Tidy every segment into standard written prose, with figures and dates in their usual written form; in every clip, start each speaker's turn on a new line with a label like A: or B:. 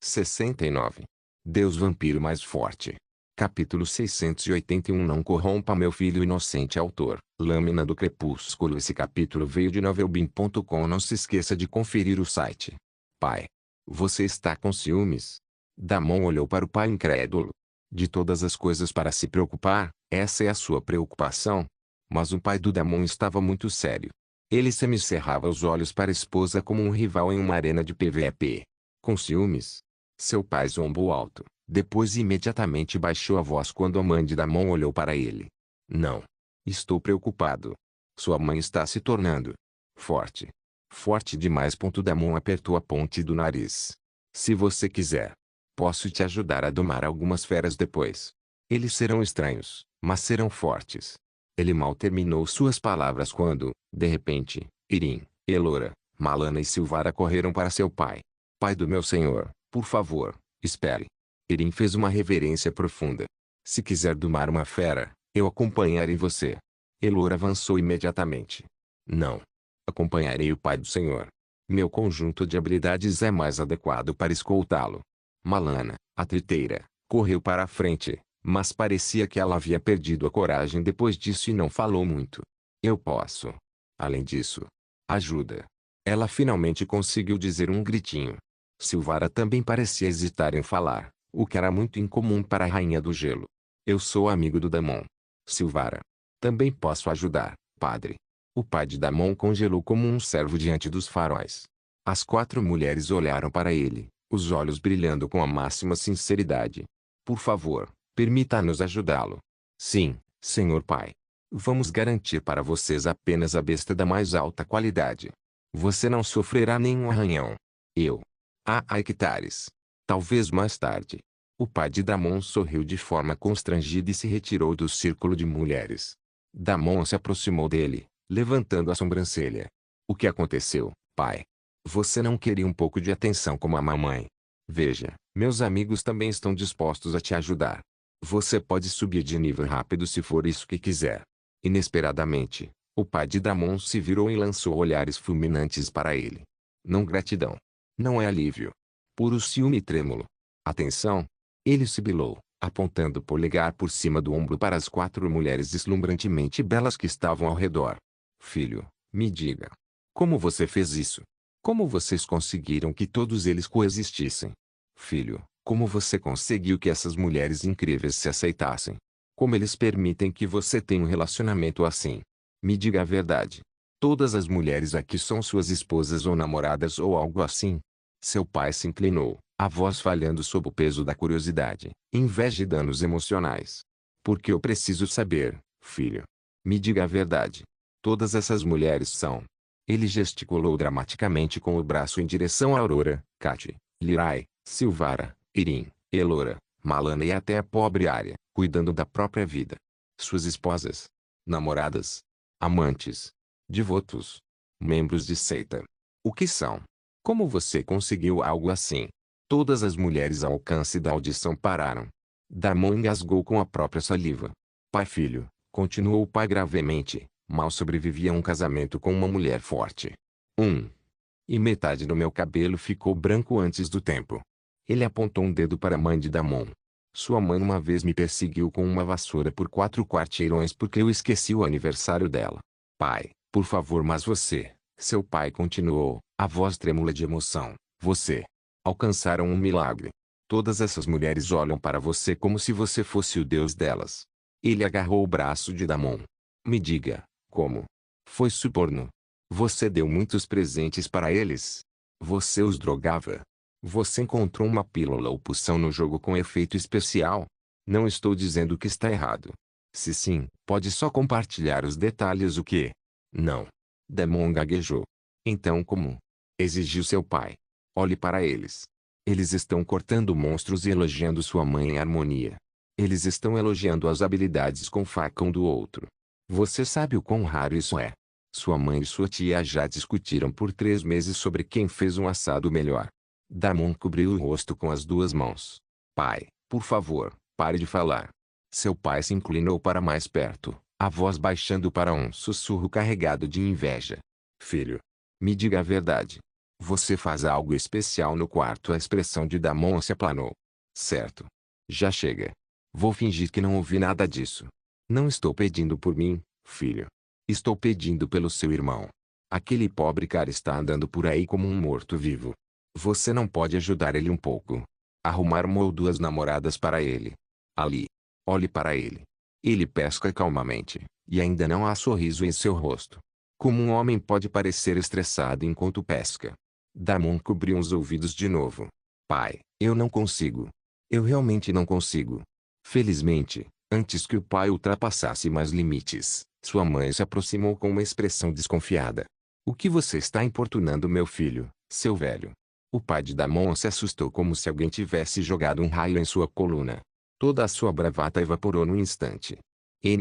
A: 69. Deus vampiro mais forte. Capítulo 681. Não corrompa meu filho inocente. Autor, Lâmina do Crepúsculo. Esse capítulo veio de novelbim.com. Não se esqueça de conferir o site. Pai. Você está com ciúmes? Damon olhou para o pai incrédulo. De todas as coisas para se preocupar, essa é a sua preocupação? Mas o pai do Damon estava muito sério. Ele semicerrava os olhos para a esposa como um rival em uma arena de PVP. Com ciúmes? Seu pai zombou alto, depois imediatamente baixou a voz quando a mãe de Damon olhou para ele. Não. Estou preocupado. Sua mãe está se tornando forte. Forte demais. Damon apertou a ponte do nariz. Se você quiser, posso te ajudar a domar algumas feras depois. Eles serão estranhos, mas serão fortes. Ele mal terminou suas palavras quando, de repente, Irim, Elora, Malana e Silvara correram para seu pai. Pai do meu senhor, por favor, espere. Irim fez uma reverência profunda. Se quiser domar uma fera, eu acompanharei você. Elora avançou imediatamente. Não. Acompanharei o pai do senhor. Meu conjunto de habilidades é mais adequado para escoltá-lo. Malana, a triteira, correu para a frente, mas parecia que ela havia perdido a coragem depois disso e não falou muito. Eu posso. Além disso. Ajuda. Ela finalmente conseguiu dizer um gritinho. Silvara também parecia hesitar em falar, o que era muito incomum para a Rainha do Gelo. Eu sou amigo do Damon. Silvara. Também posso ajudar, padre. O pai de Damon congelou como um cervo diante dos faróis. As 4 mulheres olharam para ele, os olhos brilhando com a máxima sinceridade. Por favor, permita-nos ajudá-lo. Sim, senhor pai. Vamos garantir para vocês apenas a besta da mais alta qualidade. Você não sofrerá nenhum arranhão. Eu. Hectares. Talvez mais tarde. O pai de Damon sorriu de forma constrangida e se retirou do círculo de mulheres. Damon se aproximou dele, levantando a sobrancelha. O que aconteceu, pai? Você não queria um pouco de atenção como a mamãe? Veja, meus amigos também estão dispostos a te ajudar. Você pode subir de nível rápido se for isso que quiser. Inesperadamente, o pai de Damon se virou e lançou olhares fulminantes para ele. Não gratidão. Não é alívio. Puro ciúme trêmulo. Atenção! Ele sibilou, apontando o polegar por cima do ombro para as 4 mulheres deslumbrantemente belas que estavam ao redor. Filho, me diga. Como você fez isso? Como vocês conseguiram que todos eles coexistissem? Filho, como você conseguiu que essas mulheres incríveis se aceitassem? Como eles permitem que você tenha um relacionamento assim? Me diga a verdade. Todas as mulheres aqui são suas esposas ou namoradas ou algo assim? Seu pai se inclinou, a voz falhando sob o peso da curiosidade, inveja e danos emocionais. Porque eu preciso saber, filho. Me diga a verdade. Todas essas mulheres são. Ele gesticulou dramaticamente com o braço em direção a Aurora, Kate, Lirai, Silvara, Irim, Elora, Malana e até a pobre Arya, cuidando da própria vida. Suas esposas. Namoradas. Amantes. Devotos. Membros de seita. O que são? Como você conseguiu algo assim? Todas as mulheres ao alcance da audição pararam. Damon engasgou com a própria saliva. Pai filho, continuou o pai gravemente, mal sobrevivi a um casamento com uma mulher forte. E metade do meu cabelo ficou branco antes do tempo. Ele apontou um dedo para a mãe de Damon. Sua mãe uma vez me perseguiu com uma vassoura por 4 quarteirões porque eu esqueci o aniversário dela. Pai, por favor, mas você, seu pai continuou, a voz trêmula de emoção, você. Alcançaram um milagre. Todas essas mulheres olham para você como se você fosse o deus delas. Ele agarrou o braço de Damon. Me diga, como? Foi suborno. Você deu muitos presentes para eles? Você os drogava? Você encontrou uma pílula ou poção no jogo com efeito especial? Não estou dizendo que está errado. Se sim, pode só compartilhar os detalhes. O que? Não. Damon gaguejou. Então como? Exigiu seu pai. Olhe para eles. Eles estão cortando monstros e elogiando sua mãe em harmonia. Eles estão elogiando as habilidades com faca um do outro. Você sabe o quão raro isso é. Sua mãe e sua tia já discutiram por 3 meses sobre quem fez um assado melhor. Damon cobriu o rosto com as 2 mãos. Pai, por favor, pare de falar. Seu pai se inclinou para mais perto, a voz baixando para um sussurro carregado de inveja. Filho, me diga a verdade. Você faz algo especial no quarto. A expressão de Damon se aplanou. Certo. Já chega. Vou fingir que não ouvi nada disso. Não estou pedindo por mim, filho. Estou pedindo pelo seu irmão. Aquele pobre cara está andando por aí como um morto-vivo. Você não pode ajudar ele um pouco? Arrumar uma ou duas namoradas para ele. Ali. Olhe para ele. Ele pesca calmamente, e ainda não há sorriso em seu rosto. Como um homem pode parecer estressado enquanto pesca? Damon cobriu os ouvidos de novo. Pai, eu não consigo. Eu realmente não consigo. Felizmente, antes que o pai ultrapassasse mais limites, sua mãe se aproximou com uma expressão desconfiada. O que você está importunando meu filho, seu velho? O pai de Damon se assustou como se alguém tivesse jogado um raio em sua coluna. Toda a sua bravata evaporou no instante.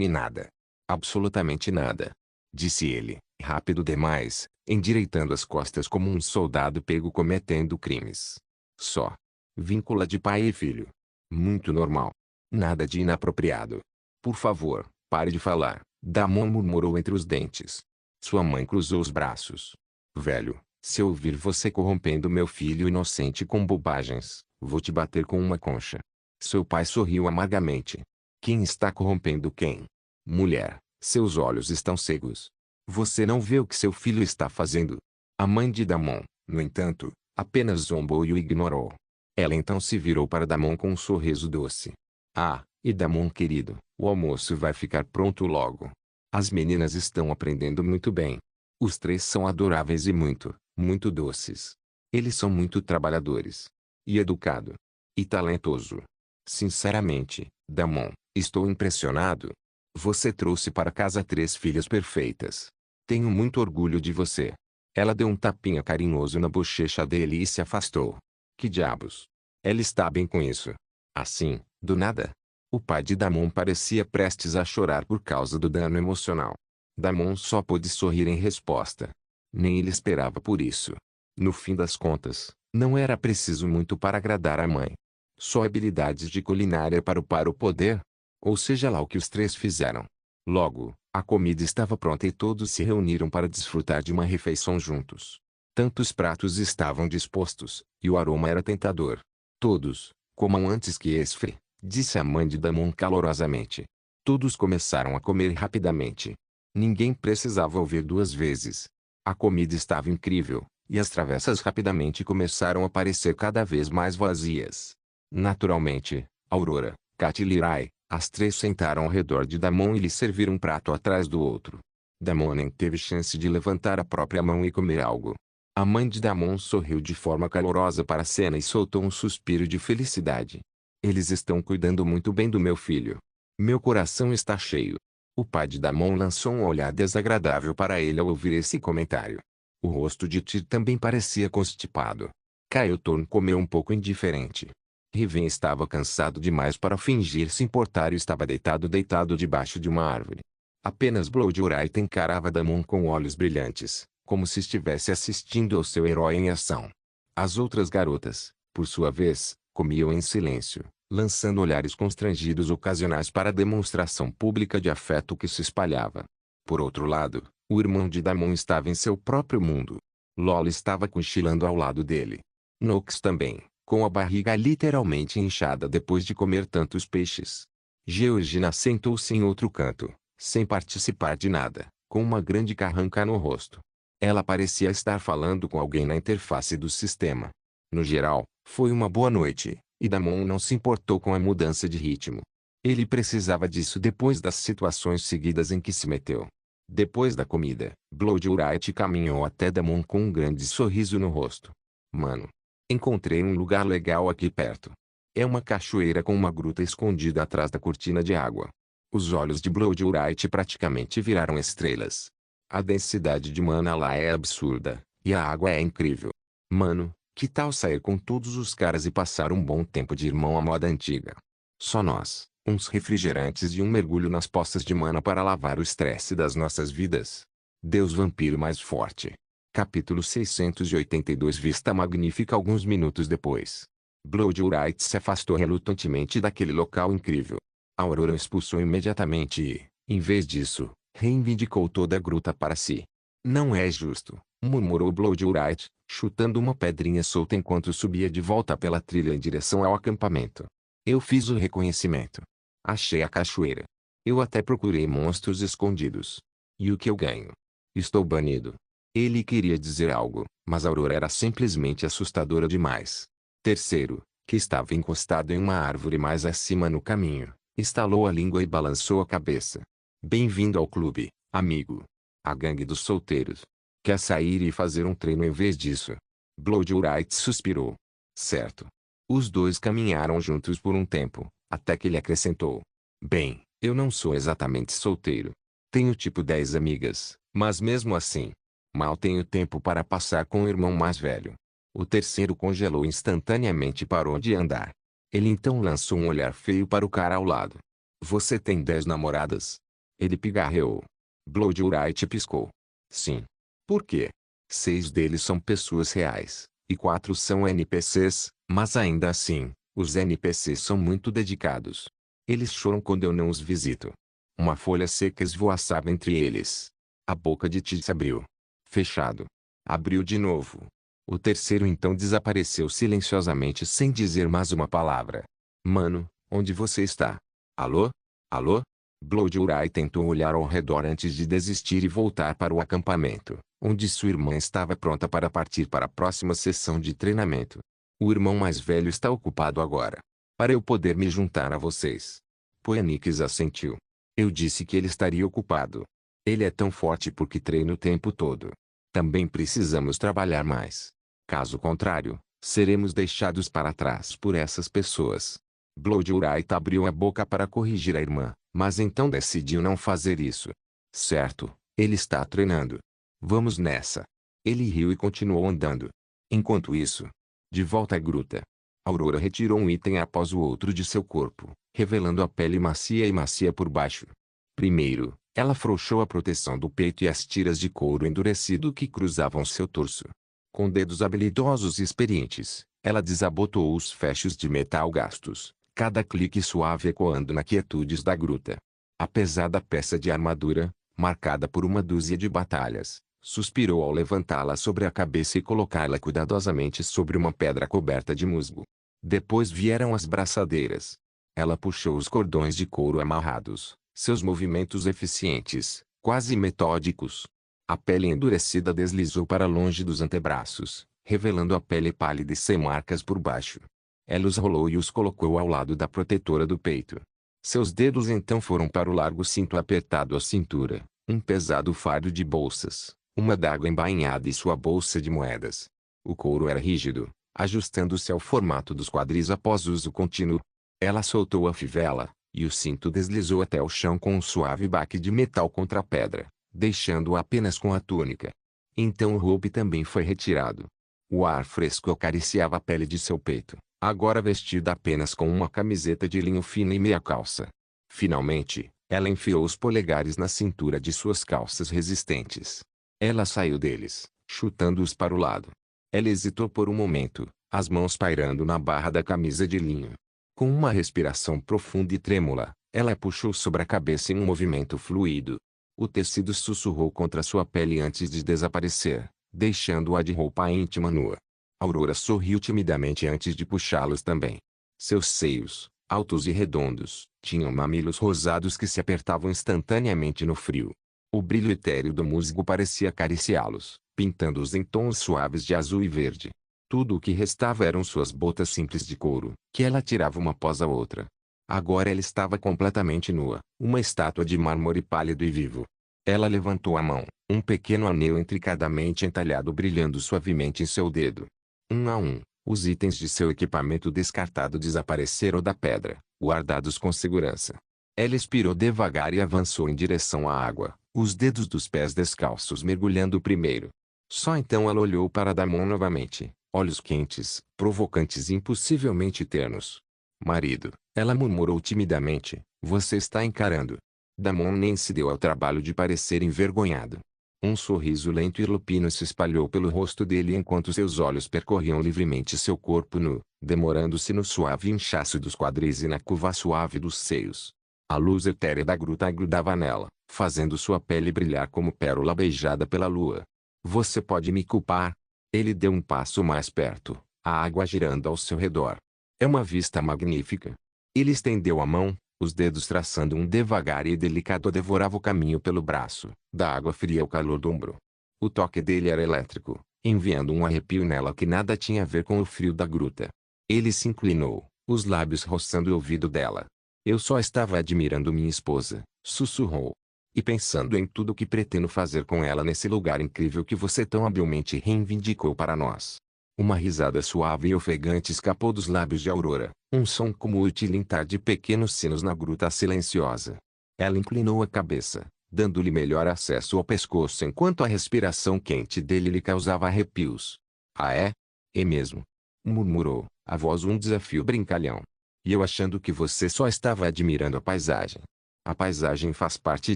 A: Nada. Absolutamente nada. Disse ele, rápido demais, endireitando as costas como um soldado pego cometendo crimes. Só. Víncula de pai e filho. Muito normal. Nada de inapropriado. Por favor, pare de falar, Damon murmurou entre os dentes. Sua mãe cruzou os braços. Velho, se eu ouvir você corrompendo meu filho inocente com bobagens, vou te bater com uma concha. Seu pai sorriu amargamente. Quem está corrompendo quem? Mulher, seus olhos estão cegos. Você não vê o que seu filho está fazendo? A mãe de Damon, no entanto, apenas zombou e o ignorou. Ela então se virou para Damon com um sorriso doce. Ah, e Damon querido, o almoço vai ficar pronto logo. As meninas estão aprendendo muito bem. Os três são adoráveis e muito doces. Eles são muito trabalhadores. E educado. E talentoso. Sinceramente, Damon, estou impressionado. Você trouxe para casa três filhas perfeitas. Tenho muito orgulho de você. Ela deu um tapinha carinhoso na bochecha dele e se afastou. Que diabos? Ela está bem com isso. Assim, do nada. O pai de Damon parecia prestes a chorar por causa do dano emocional. Damon só pôde sorrir em resposta. Nem ele esperava por isso. No fim das contas, não era preciso muito para agradar a mãe. Só habilidades de culinária para o poder? Ou seja lá o que os três fizeram. Logo, a comida estava pronta e todos se reuniram para desfrutar de uma refeição juntos. Tantos pratos estavam dispostos, e o aroma era tentador. Todos, comam antes que esfrie, disse a mãe de Damon calorosamente. Todos começaram a comer rapidamente. Ninguém precisava ouvir duas vezes. A comida estava incrível, e as travessas rapidamente começaram a parecer cada vez mais vazias. Naturalmente, Aurora, Kat e Lirai, as três sentaram ao redor de Damon e lhe serviram um prato atrás do outro. Damon nem teve chance de levantar a própria mão e comer algo. A mãe de Damon sorriu de forma calorosa para a cena e soltou um suspiro de felicidade. Eles estão cuidando muito bem do meu filho. Meu coração está cheio. O pai de Damon lançou um olhar desagradável para ele ao ouvir esse comentário. O rosto de Tyr também parecia constipado. Kaiotorn comeu um pouco indiferente. Riven estava cansado demais para fingir se importar e estava deitado debaixo de uma árvore. Apenas Bloodwright encarava Damon com olhos brilhantes, como se estivesse assistindo ao seu herói em ação. As outras garotas, por sua vez, comiam em silêncio, lançando olhares constrangidos ocasionais para a demonstração pública de afeto que se espalhava. Por outro lado, o irmão de Damon estava em seu próprio mundo. Lola estava cochilando ao lado dele. Nox também, com a barriga literalmente inchada depois de comer tantos peixes. Georgina sentou-se em outro canto, sem participar de nada, com uma grande carranca no rosto. Ela parecia estar falando com alguém na interface do sistema. No geral, foi uma boa noite, e Damon não se importou com a mudança de ritmo. Ele precisava disso depois das situações seguidas em que se meteu. Depois da comida, Bloodwright caminhou até Damon com um grande sorriso no rosto. Mano. Encontrei um lugar legal aqui perto. É uma cachoeira com uma gruta escondida atrás da cortina de água. Os olhos de Bloodwright praticamente viraram estrelas. A densidade de mana lá é absurda, e a água é incrível. Mano, que tal sair com todos os caras e passar um bom tempo de irmão à moda antiga? Só nós, uns refrigerantes e um mergulho nas poças de mana para lavar o estresse das nossas vidas. Deus vampiro mais forte. Capítulo 682. Vista magnífica. Alguns minutos depois, Bloodwright se afastou relutantemente daquele local incrível. A Aurora o expulsou imediatamente e, em vez disso, reivindicou toda a gruta para si. Não é justo, murmurou Bloodwright, chutando uma pedrinha solta enquanto subia de volta pela trilha em direção ao acampamento. Eu fiz o reconhecimento. Achei a cachoeira. Eu até procurei monstros escondidos. E o que eu ganho? Estou banido. Ele queria dizer algo, mas a Aurora era simplesmente assustadora demais. Terceiro, que estava encostado em uma árvore mais acima no caminho, estalou a língua e balançou a cabeça. Bem-vindo ao clube, amigo. A gangue dos solteiros. Quer sair e fazer um treino em vez disso? Bloodwright suspirou. Certo. Os dois caminharam juntos por um tempo, até que ele acrescentou. Bem, eu não sou exatamente solteiro. Tenho tipo 10 amigas, mas mesmo assim, mal tenho tempo para passar com o irmão mais velho. O terceiro congelou instantaneamente e parou de andar. Ele então lançou um olhar feio para o cara ao lado. Você tem 10 namoradas? Ele pigarreou. Bloodwright piscou. Sim. Por quê? 6 deles são pessoas reais, e 4 são NPCs, mas ainda assim, os NPCs são muito dedicados. Eles choram quando eu não os visito. Uma folha seca esvoaçava entre eles. A boca de Tid se abriu. Fechado. Abriu de novo. O terceiro então desapareceu silenciosamente sem dizer mais uma palavra. Mano, onde você está? Alô? Alô? Bloodwright tentou olhar ao redor antes de desistir e voltar para o acampamento, onde sua irmã estava pronta para partir para a próxima sessão de treinamento. O irmão mais velho está ocupado agora. Para eu poder me juntar a vocês. Phoenix assentiu. Eu disse que ele estaria ocupado. Ele é tão forte porque treina o tempo todo. Também precisamos trabalhar mais. Caso contrário, seremos deixados para trás por essas pessoas. Bloodwright abriu a boca para corrigir a irmã, mas então decidiu não fazer isso. Certo, ele está treinando. Vamos nessa. Ele riu e continuou andando. Enquanto isso, de volta à gruta, Aurora retirou um item após o outro de seu corpo, revelando a pele macia e macia por baixo. Primeiro, ela afrouxou a proteção do peito e as tiras de couro endurecido que cruzavam seu torso. Com dedos habilidosos e experientes, ela desabotoou os fechos de metal gastos, cada clique suave ecoando nas quietudes da gruta. A pesada peça de armadura, marcada por uma dúzia de batalhas, suspirou ao levantá-la sobre a cabeça e colocá-la cuidadosamente sobre uma pedra coberta de musgo. Depois vieram as braçadeiras. Ela puxou os cordões de couro amarrados, seus movimentos eficientes, quase metódicos. A pele endurecida deslizou para longe dos antebraços, revelando a pele pálida e sem marcas por baixo. Ela os rolou e os colocou ao lado da protetora do peito. Seus dedos então foram para o largo cinto apertado à cintura, um pesado fardo de bolsas, uma adaga embainhada e sua bolsa de moedas. O couro era rígido, ajustando-se ao formato dos quadris após uso contínuo. Ela soltou a fivela, e o cinto deslizou até o chão com um suave baque de metal contra a pedra, deixando-o apenas com a túnica. Então o roupe também foi retirado. O ar fresco acariciava a pele de seu peito, agora vestida apenas com uma camiseta de linho fino e meia calça. Finalmente, ela enfiou os polegares na cintura de suas calças resistentes. Ela saiu deles, chutando-os para o lado. Ela hesitou por um momento, as mãos pairando na barra da camisa de linho. Com uma respiração profunda e trêmula, ela puxou sobre a cabeça em um movimento fluido. O tecido sussurrou contra sua pele antes de desaparecer, deixando-a de roupa íntima nua. Aurora sorriu timidamente antes de puxá-los também. Seus seios, altos e redondos, tinham mamilos rosados que se apertavam instantaneamente no frio. O brilho etéreo do musgo parecia acariciá-los, pintando-os em tons suaves de azul e verde. Tudo o que restava eram suas botas simples de couro, que ela tirava uma após a outra. Agora ela estava completamente nua, uma estátua de mármore pálido e vivo. Ela levantou a mão, um pequeno anel intricadamente entalhado brilhando suavemente em seu dedo. Um a um, os itens de seu equipamento descartado desapareceram da pedra, guardados com segurança. Ela expirou devagar e avançou em direção à água, os dedos dos pés descalços mergulhando primeiro. Só então ela olhou para Damon novamente, olhos quentes, provocantes e impossivelmente ternos. Marido, ela murmurou timidamente, você está encarando. Damon nem se deu ao trabalho de parecer envergonhado. Um sorriso lento e lupino se espalhou pelo rosto dele enquanto seus olhos percorriam livremente seu corpo nu, demorando-se no suave inchaço dos quadris e na curva suave dos seios. A luz etérea da gruta grudava nela, fazendo sua pele brilhar como pérola beijada pela lua. Você pode me culpar? Ele deu um passo mais perto, a água girando ao seu redor. É uma vista magnífica. Ele estendeu a mão, os dedos traçando um devagar e delicado devorava o caminho pelo braço, da água fria ao calor do ombro. O toque dele era elétrico, enviando um arrepio nela que nada tinha a ver com o frio da gruta. Ele se inclinou, os lábios roçando o ouvido dela. Eu só estava admirando minha esposa, sussurrou. E pensando em tudo o que pretendo fazer com ela nesse lugar incrível que você tão habilmente reivindicou para nós. Uma risada suave e ofegante escapou dos lábios de Aurora, um som como o tilintar de pequenos sinos na gruta silenciosa. Ela inclinou a cabeça, dando-lhe melhor acesso ao pescoço enquanto a respiração quente dele lhe causava arrepios. Ah é? É mesmo? Murmurou, a voz um desafio brincalhão. E eu achando que você só estava admirando a paisagem. A paisagem faz parte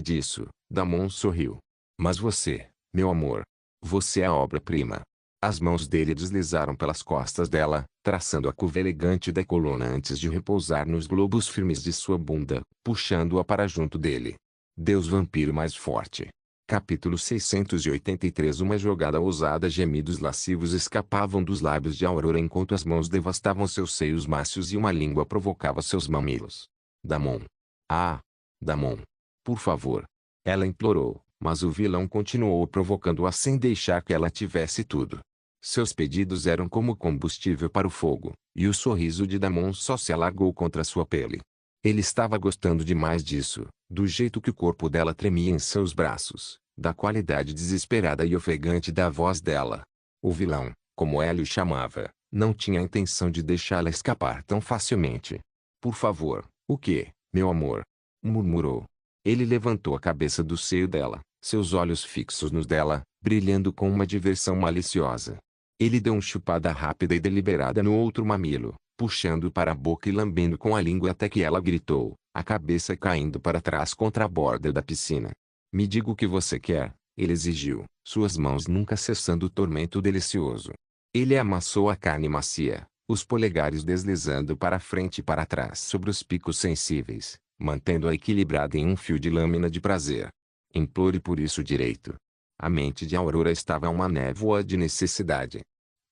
A: disso, Damon sorriu. Mas você, meu amor, você é a obra-prima. As mãos dele deslizaram pelas costas dela, traçando a curva elegante da coluna antes de repousar nos globos firmes de sua bunda, puxando-a para junto dele. Deus vampiro mais forte. Capítulo 683. Uma jogada ousada. Gemidos lascivos escapavam dos lábios de Aurora enquanto as mãos devastavam seus seios mácios e uma língua provocava seus mamilos. Damon. Ah! Damon. Por favor. Ela implorou, mas o vilão continuou provocando-a sem deixar que ela tivesse tudo. Seus pedidos eram como combustível para o fogo, e o sorriso de Damon só se alargou contra sua pele. Ele estava gostando demais disso, do jeito que o corpo dela tremia em seus braços, da qualidade desesperada e ofegante da voz dela. O vilão, como ela o chamava, não tinha a intenção de deixá-la escapar tão facilmente. Por favor, o quê, meu amor? Murmurou. Ele levantou a cabeça do seio dela, seus olhos fixos nos dela, brilhando com uma diversão maliciosa. Ele deu uma chupada rápida e deliberada no outro mamilo, puxando para a boca e lambendo com a língua até que ela gritou, a cabeça caindo para trás contra a borda da piscina. Me diga o que você quer, ele exigiu, suas mãos nunca cessando o tormento delicioso. Ele amassou a carne macia, os polegares deslizando para frente e para trás sobre os picos sensíveis, mantendo-a equilibrada em um fio de lâmina de prazer. Implore por isso direito. A mente de Aurora estava uma névoa de necessidade.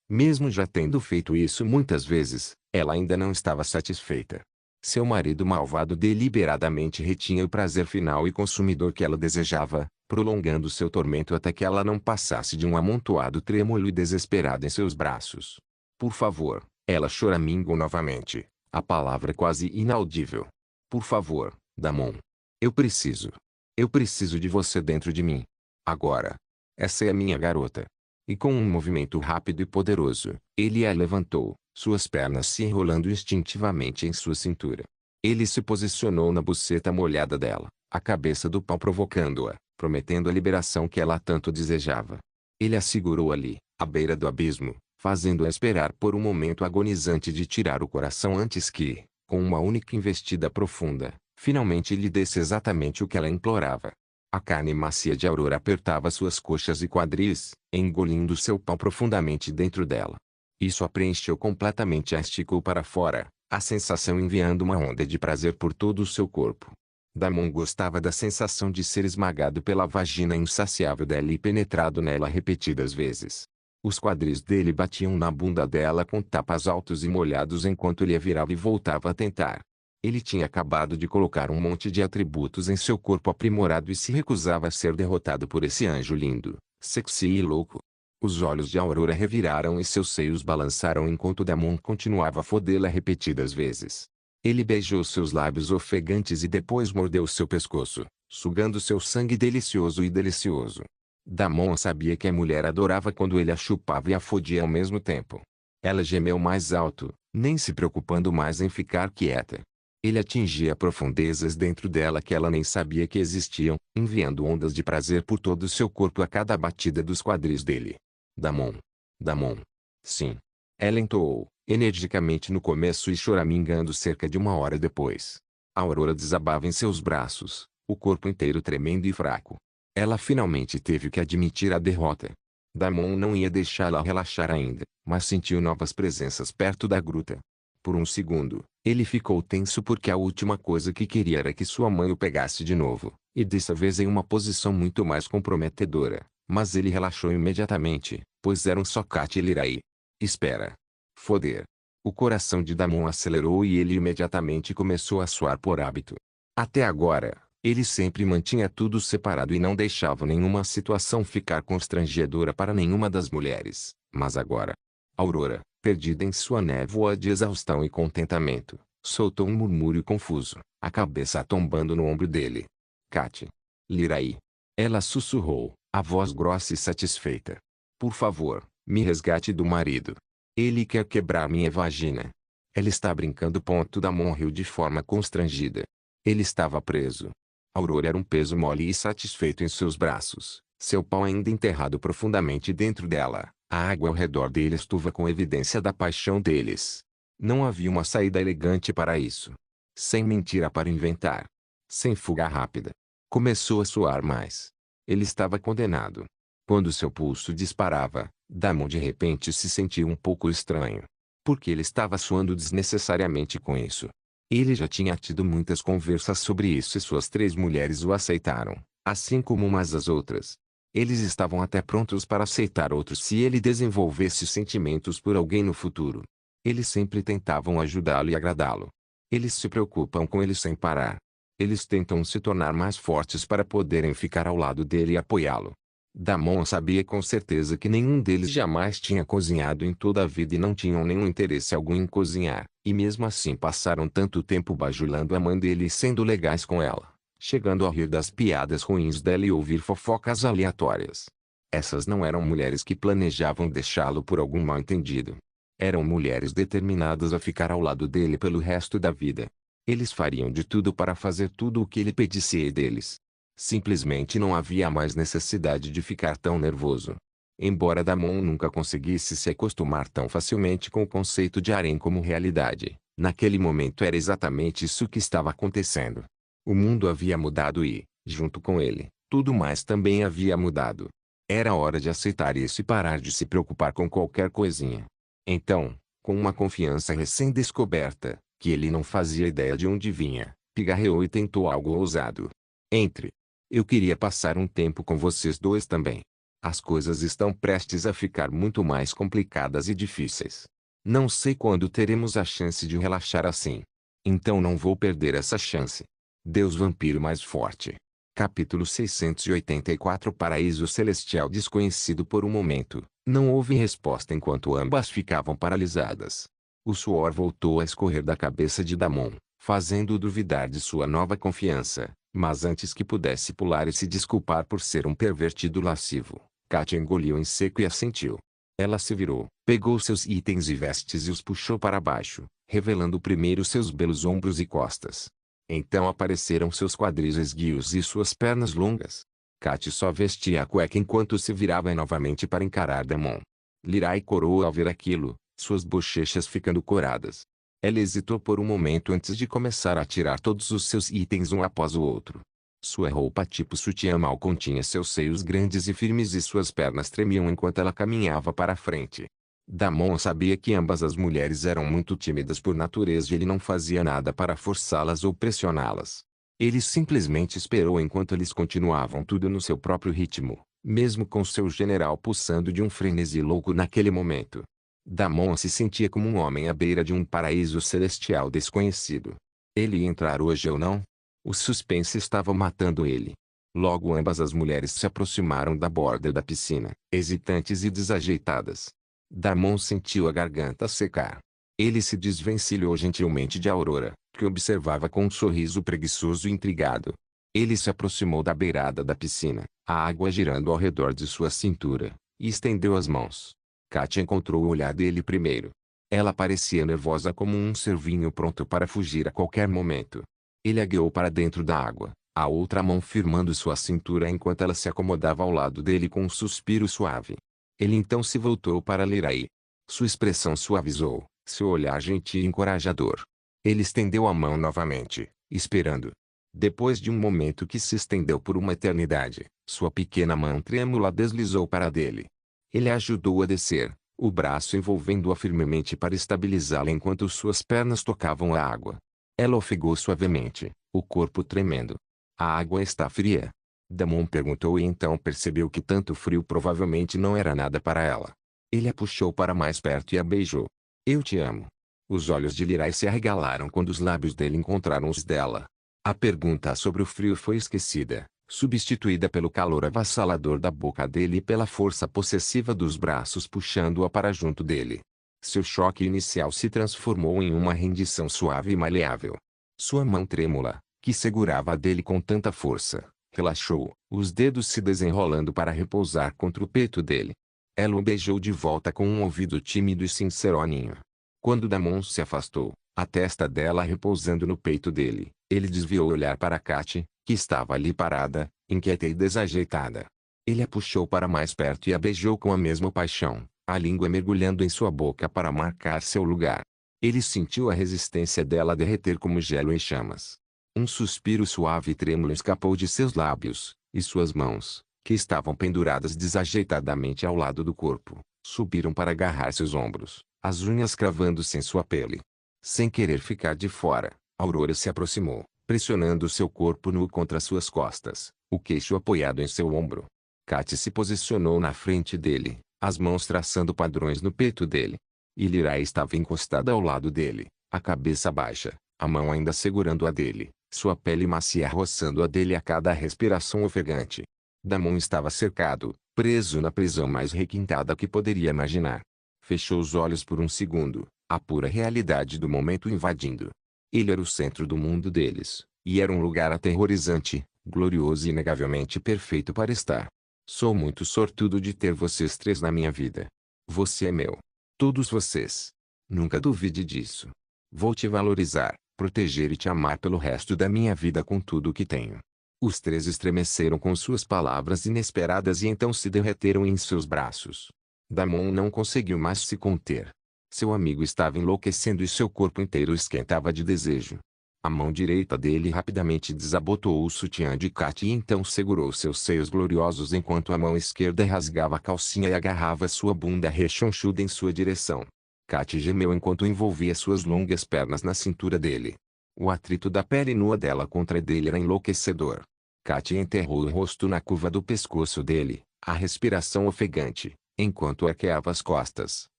A: Mesmo já tendo feito isso muitas vezes, ela ainda não estava satisfeita. Seu marido malvado deliberadamente retinha o prazer final e consumidor que ela desejava, prolongando seu tormento até que ela não passasse de um amontoado trêmulo e desesperado em seus braços. Por favor, ela choramingou novamente, a palavra quase inaudível. Por favor, Damon. Eu preciso. Eu preciso de você dentro de mim. Agora. Essa é a minha garota. E com um movimento rápido e poderoso, ele a levantou, suas pernas se enrolando instintivamente em sua cintura. Ele se posicionou na buceta molhada dela, a cabeça do pau provocando-a, prometendo a liberação que ela tanto desejava. Ele a segurou ali, à beira do abismo, fazendo-a esperar por um momento agonizante de tirar o coração antes que, com uma única investida profunda, finalmente lhe desse exatamente o que ela implorava. A carne macia de Aurora apertava suas coxas e quadris, engolindo seu pau profundamente dentro dela. Isso a preencheu completamente e a esticou para fora, a sensação enviando uma onda de prazer por todo o seu corpo. Damon gostava da sensação de ser esmagado pela vagina insaciável dela e penetrado nela repetidas vezes. Os quadris dele batiam na bunda dela com tapas altos e molhados enquanto ele a virava e voltava a tentar. Ele tinha acabado de colocar um monte de atributos em seu corpo aprimorado e se recusava a ser derrotado por esse anjo lindo, sexy e louco. Os olhos de Aurora reviraram e seus seios balançaram enquanto Damon continuava a fodê-la repetidas vezes. Ele beijou seus lábios ofegantes e depois mordeu seu pescoço, sugando seu sangue delicioso e delicioso. Damon sabia que a mulher adorava quando ele a chupava e a fodia ao mesmo tempo. Ela gemeu mais alto, nem se preocupando mais em ficar quieta. Ele atingia profundezas dentro dela que ela nem sabia que existiam, enviando ondas de prazer por todo o seu corpo a cada batida dos quadris dele. Damon. Damon. Sim. Ela entoou, energicamente no começo e choramingando cerca de uma hora depois. A Aurora desabava em seus braços, o corpo inteiro tremendo e fraco. Ela finalmente teve que admitir a derrota. Damon não ia deixá-la relaxar ainda, mas sentiu novas presenças perto da gruta. Por um segundo, ele ficou tenso porque a última coisa que queria era que sua mãe o pegasse de novo, e dessa vez em uma posição muito mais comprometedora, Mas ele relaxou imediatamente, pois eram só Katia e Lirai. Espera. Foder. O coração de Damon acelerou e ele imediatamente começou a suar por hábito. Até agora, ele sempre mantinha tudo separado e não deixava nenhuma situação ficar constrangedora para nenhuma das mulheres. Mas agora, Aurora, perdida em sua névoa de exaustão e contentamento, soltou um murmúrio confuso, a cabeça tombando no ombro dele. Katia. Lirai. Ela sussurrou, a voz grossa e satisfeita. Por favor, me resgate do marido. Ele quer quebrar minha vagina. Ela está brincando. Damon riu de forma constrangida. Ele estava preso. Aurora era um peso mole e satisfeito em seus braços, seu pau ainda enterrado profundamente dentro dela. A água ao redor deles estava com evidência da paixão deles. Não havia uma saída elegante para isso. Sem mentira para inventar. Sem fuga rápida. Começou a suar mais. Ele estava condenado. Quando seu pulso disparava, Damon de repente se sentiu um pouco estranho. Porque ele estava suando desnecessariamente com isso. Ele já tinha tido muitas conversas sobre isso e suas 3 mulheres o aceitaram, assim como umas as outras. Eles estavam até prontos para aceitar outros se ele desenvolvesse sentimentos por alguém no futuro. Eles sempre tentavam ajudá-lo e agradá-lo. Eles se preocupam com ele sem parar. Eles tentam se tornar mais fortes para poderem ficar ao lado dele e apoiá-lo. Damon sabia com certeza que nenhum deles jamais tinha cozinhado em toda a vida e não tinham nenhum interesse algum em cozinhar, e mesmo assim passaram tanto tempo bajulando a mãe dele e sendo legais com ela, chegando a rir das piadas ruins dela e ouvir fofocas aleatórias. Essas não eram mulheres que planejavam deixá-lo por algum mal-entendido. Eram mulheres determinadas a ficar ao lado dele pelo resto da vida. Eles fariam de tudo para fazer tudo o que ele pedisse deles. Simplesmente não havia mais necessidade de ficar tão nervoso. Embora Damon nunca conseguisse se acostumar tão facilmente com o conceito de harém como realidade, naquele momento era exatamente isso que estava acontecendo. O mundo havia mudado e, junto com ele, tudo mais também havia mudado. Era hora de aceitar isso e parar de se preocupar com qualquer coisinha. Então, com uma confiança recém-descoberta, que ele não fazia ideia de onde vinha, pigarreou e tentou algo ousado. Entre. Eu queria passar um tempo com vocês dois também. As coisas estão prestes a ficar muito mais complicadas e difíceis. Não sei quando teremos a chance de relaxar assim. Então não vou perder essa chance. Deus Vampiro Mais Forte. Capítulo 684. Paraíso Celestial. Desconhecido por um momento, não houve resposta enquanto ambas ficavam paralisadas. O suor voltou a escorrer da cabeça de Damon, fazendo-o duvidar de sua nova confiança. Mas antes que pudesse pular e se desculpar por ser um pervertido lascivo, Katia engoliu em seco e assentiu. Ela se virou, pegou seus itens e vestes e os puxou para baixo, revelando primeiro seus belos ombros e costas. Então apareceram seus quadris esguios e suas pernas longas. Katia só vestia a cueca enquanto se virava novamente para encarar Damon. Lirai corou ao ver aquilo, suas bochechas ficando coradas. Ela hesitou por um momento antes de começar a tirar todos os seus itens um após o outro. Sua roupa tipo sutiã mal continha seus seios grandes e firmes e suas pernas tremiam enquanto ela caminhava para a frente. Damon sabia que ambas as mulheres eram muito tímidas por natureza e ele não fazia nada para forçá-las ou pressioná-las. Ele simplesmente esperou enquanto eles continuavam tudo no seu próprio ritmo, mesmo com seu general pulsando de um frenesi louco naquele momento. Damon se sentia como um homem à beira de um paraíso celestial desconhecido. Ele ia entrar hoje ou não? O suspense estava matando ele. Logo ambas as mulheres se aproximaram da borda da piscina, hesitantes e desajeitadas. Damon sentiu a garganta secar. Ele se desvencilhou gentilmente de Aurora, que observava com um sorriso preguiçoso e intrigado. Ele se aproximou da beirada da piscina, a água girando ao redor de sua cintura, e estendeu as mãos. Katia encontrou o olhar dele primeiro. Ela parecia nervosa como um cervinho pronto para fugir a qualquer momento. Ele a guiou para dentro da água, a outra mão firmando sua cintura enquanto ela se acomodava ao lado dele com um suspiro suave. Ele então se voltou para Lirai. Sua expressão suavizou, seu olhar gentil e encorajador. Ele estendeu a mão novamente, esperando. Depois de um momento que se estendeu por uma eternidade, sua pequena mão trêmula deslizou para a dele. Ele a ajudou a descer, o braço envolvendo-a firmemente para estabilizá-la enquanto suas pernas tocavam a água. Ela ofegou suavemente, o corpo tremendo. A água está fria. Damon perguntou e então percebeu que tanto frio provavelmente não era nada para ela. Ele a puxou para mais perto e a beijou. Eu te amo. Os olhos de Lirai se arregalaram quando os lábios dele encontraram os dela. A pergunta sobre o frio foi esquecida, substituída pelo calor avassalador da boca dele e pela força possessiva dos braços puxando-a para junto dele. Seu choque inicial se transformou em uma rendição suave e maleável. Sua mão trêmula, que segurava a dele com tanta força, relaxou, os dedos se desenrolando para repousar contra o peito dele. Ela o beijou de volta com um ouvido tímido e sinceroninho. Quando Damon se afastou, a testa dela repousando no peito dele, ele desviou o olhar para Katy, que estava ali parada, inquieta e desajeitada. Ele a puxou para mais perto e a beijou com a mesma paixão, a língua mergulhando em sua boca para marcar seu lugar. Ele sentiu a resistência dela derreter como gelo em chamas. Um suspiro suave e trêmulo escapou de seus lábios, e suas mãos, que estavam penduradas desajeitadamente ao lado do corpo, subiram para agarrar seus ombros, as unhas cravando-se em sua pele. Sem querer ficar de fora, Aurora se aproximou, pressionando seu corpo nu contra suas costas, o queixo apoiado em seu ombro. Katy se posicionou na frente dele, as mãos traçando padrões no peito dele. E Lirai estava encostada ao lado dele, a cabeça baixa, a mão ainda segurando a dele, sua pele macia roçando a dele a cada respiração ofegante. Damon estava cercado, preso na prisão mais requintada que poderia imaginar. Fechou os olhos por um segundo, a pura realidade do momento invadindo. Ele era o centro do mundo deles, e era um lugar aterrorizante, glorioso e inegavelmente perfeito para estar. Sou muito sortudo de ter vocês três na minha vida. Você é meu. Todos vocês. Nunca duvide disso. Vou te valorizar, proteger e te amar pelo resto da minha vida com tudo o que tenho. Os três estremeceram com suas palavras inesperadas e então se derreteram em seus braços. Damon não conseguiu mais se conter. Seu amigo estava enlouquecendo e seu corpo inteiro esquentava de desejo. A mão direita dele rapidamente desabotoou o sutiã de Katy e então segurou seus seios gloriosos enquanto a mão esquerda rasgava a calcinha e agarrava sua bunda rechonchuda em sua direção. Katy gemeu enquanto envolvia suas longas pernas na cintura dele. O atrito da pele nua dela contra a dele era enlouquecedor. Katy enterrou o rosto na curva do pescoço dele, a respiração ofegante, enquanto arqueava as costas,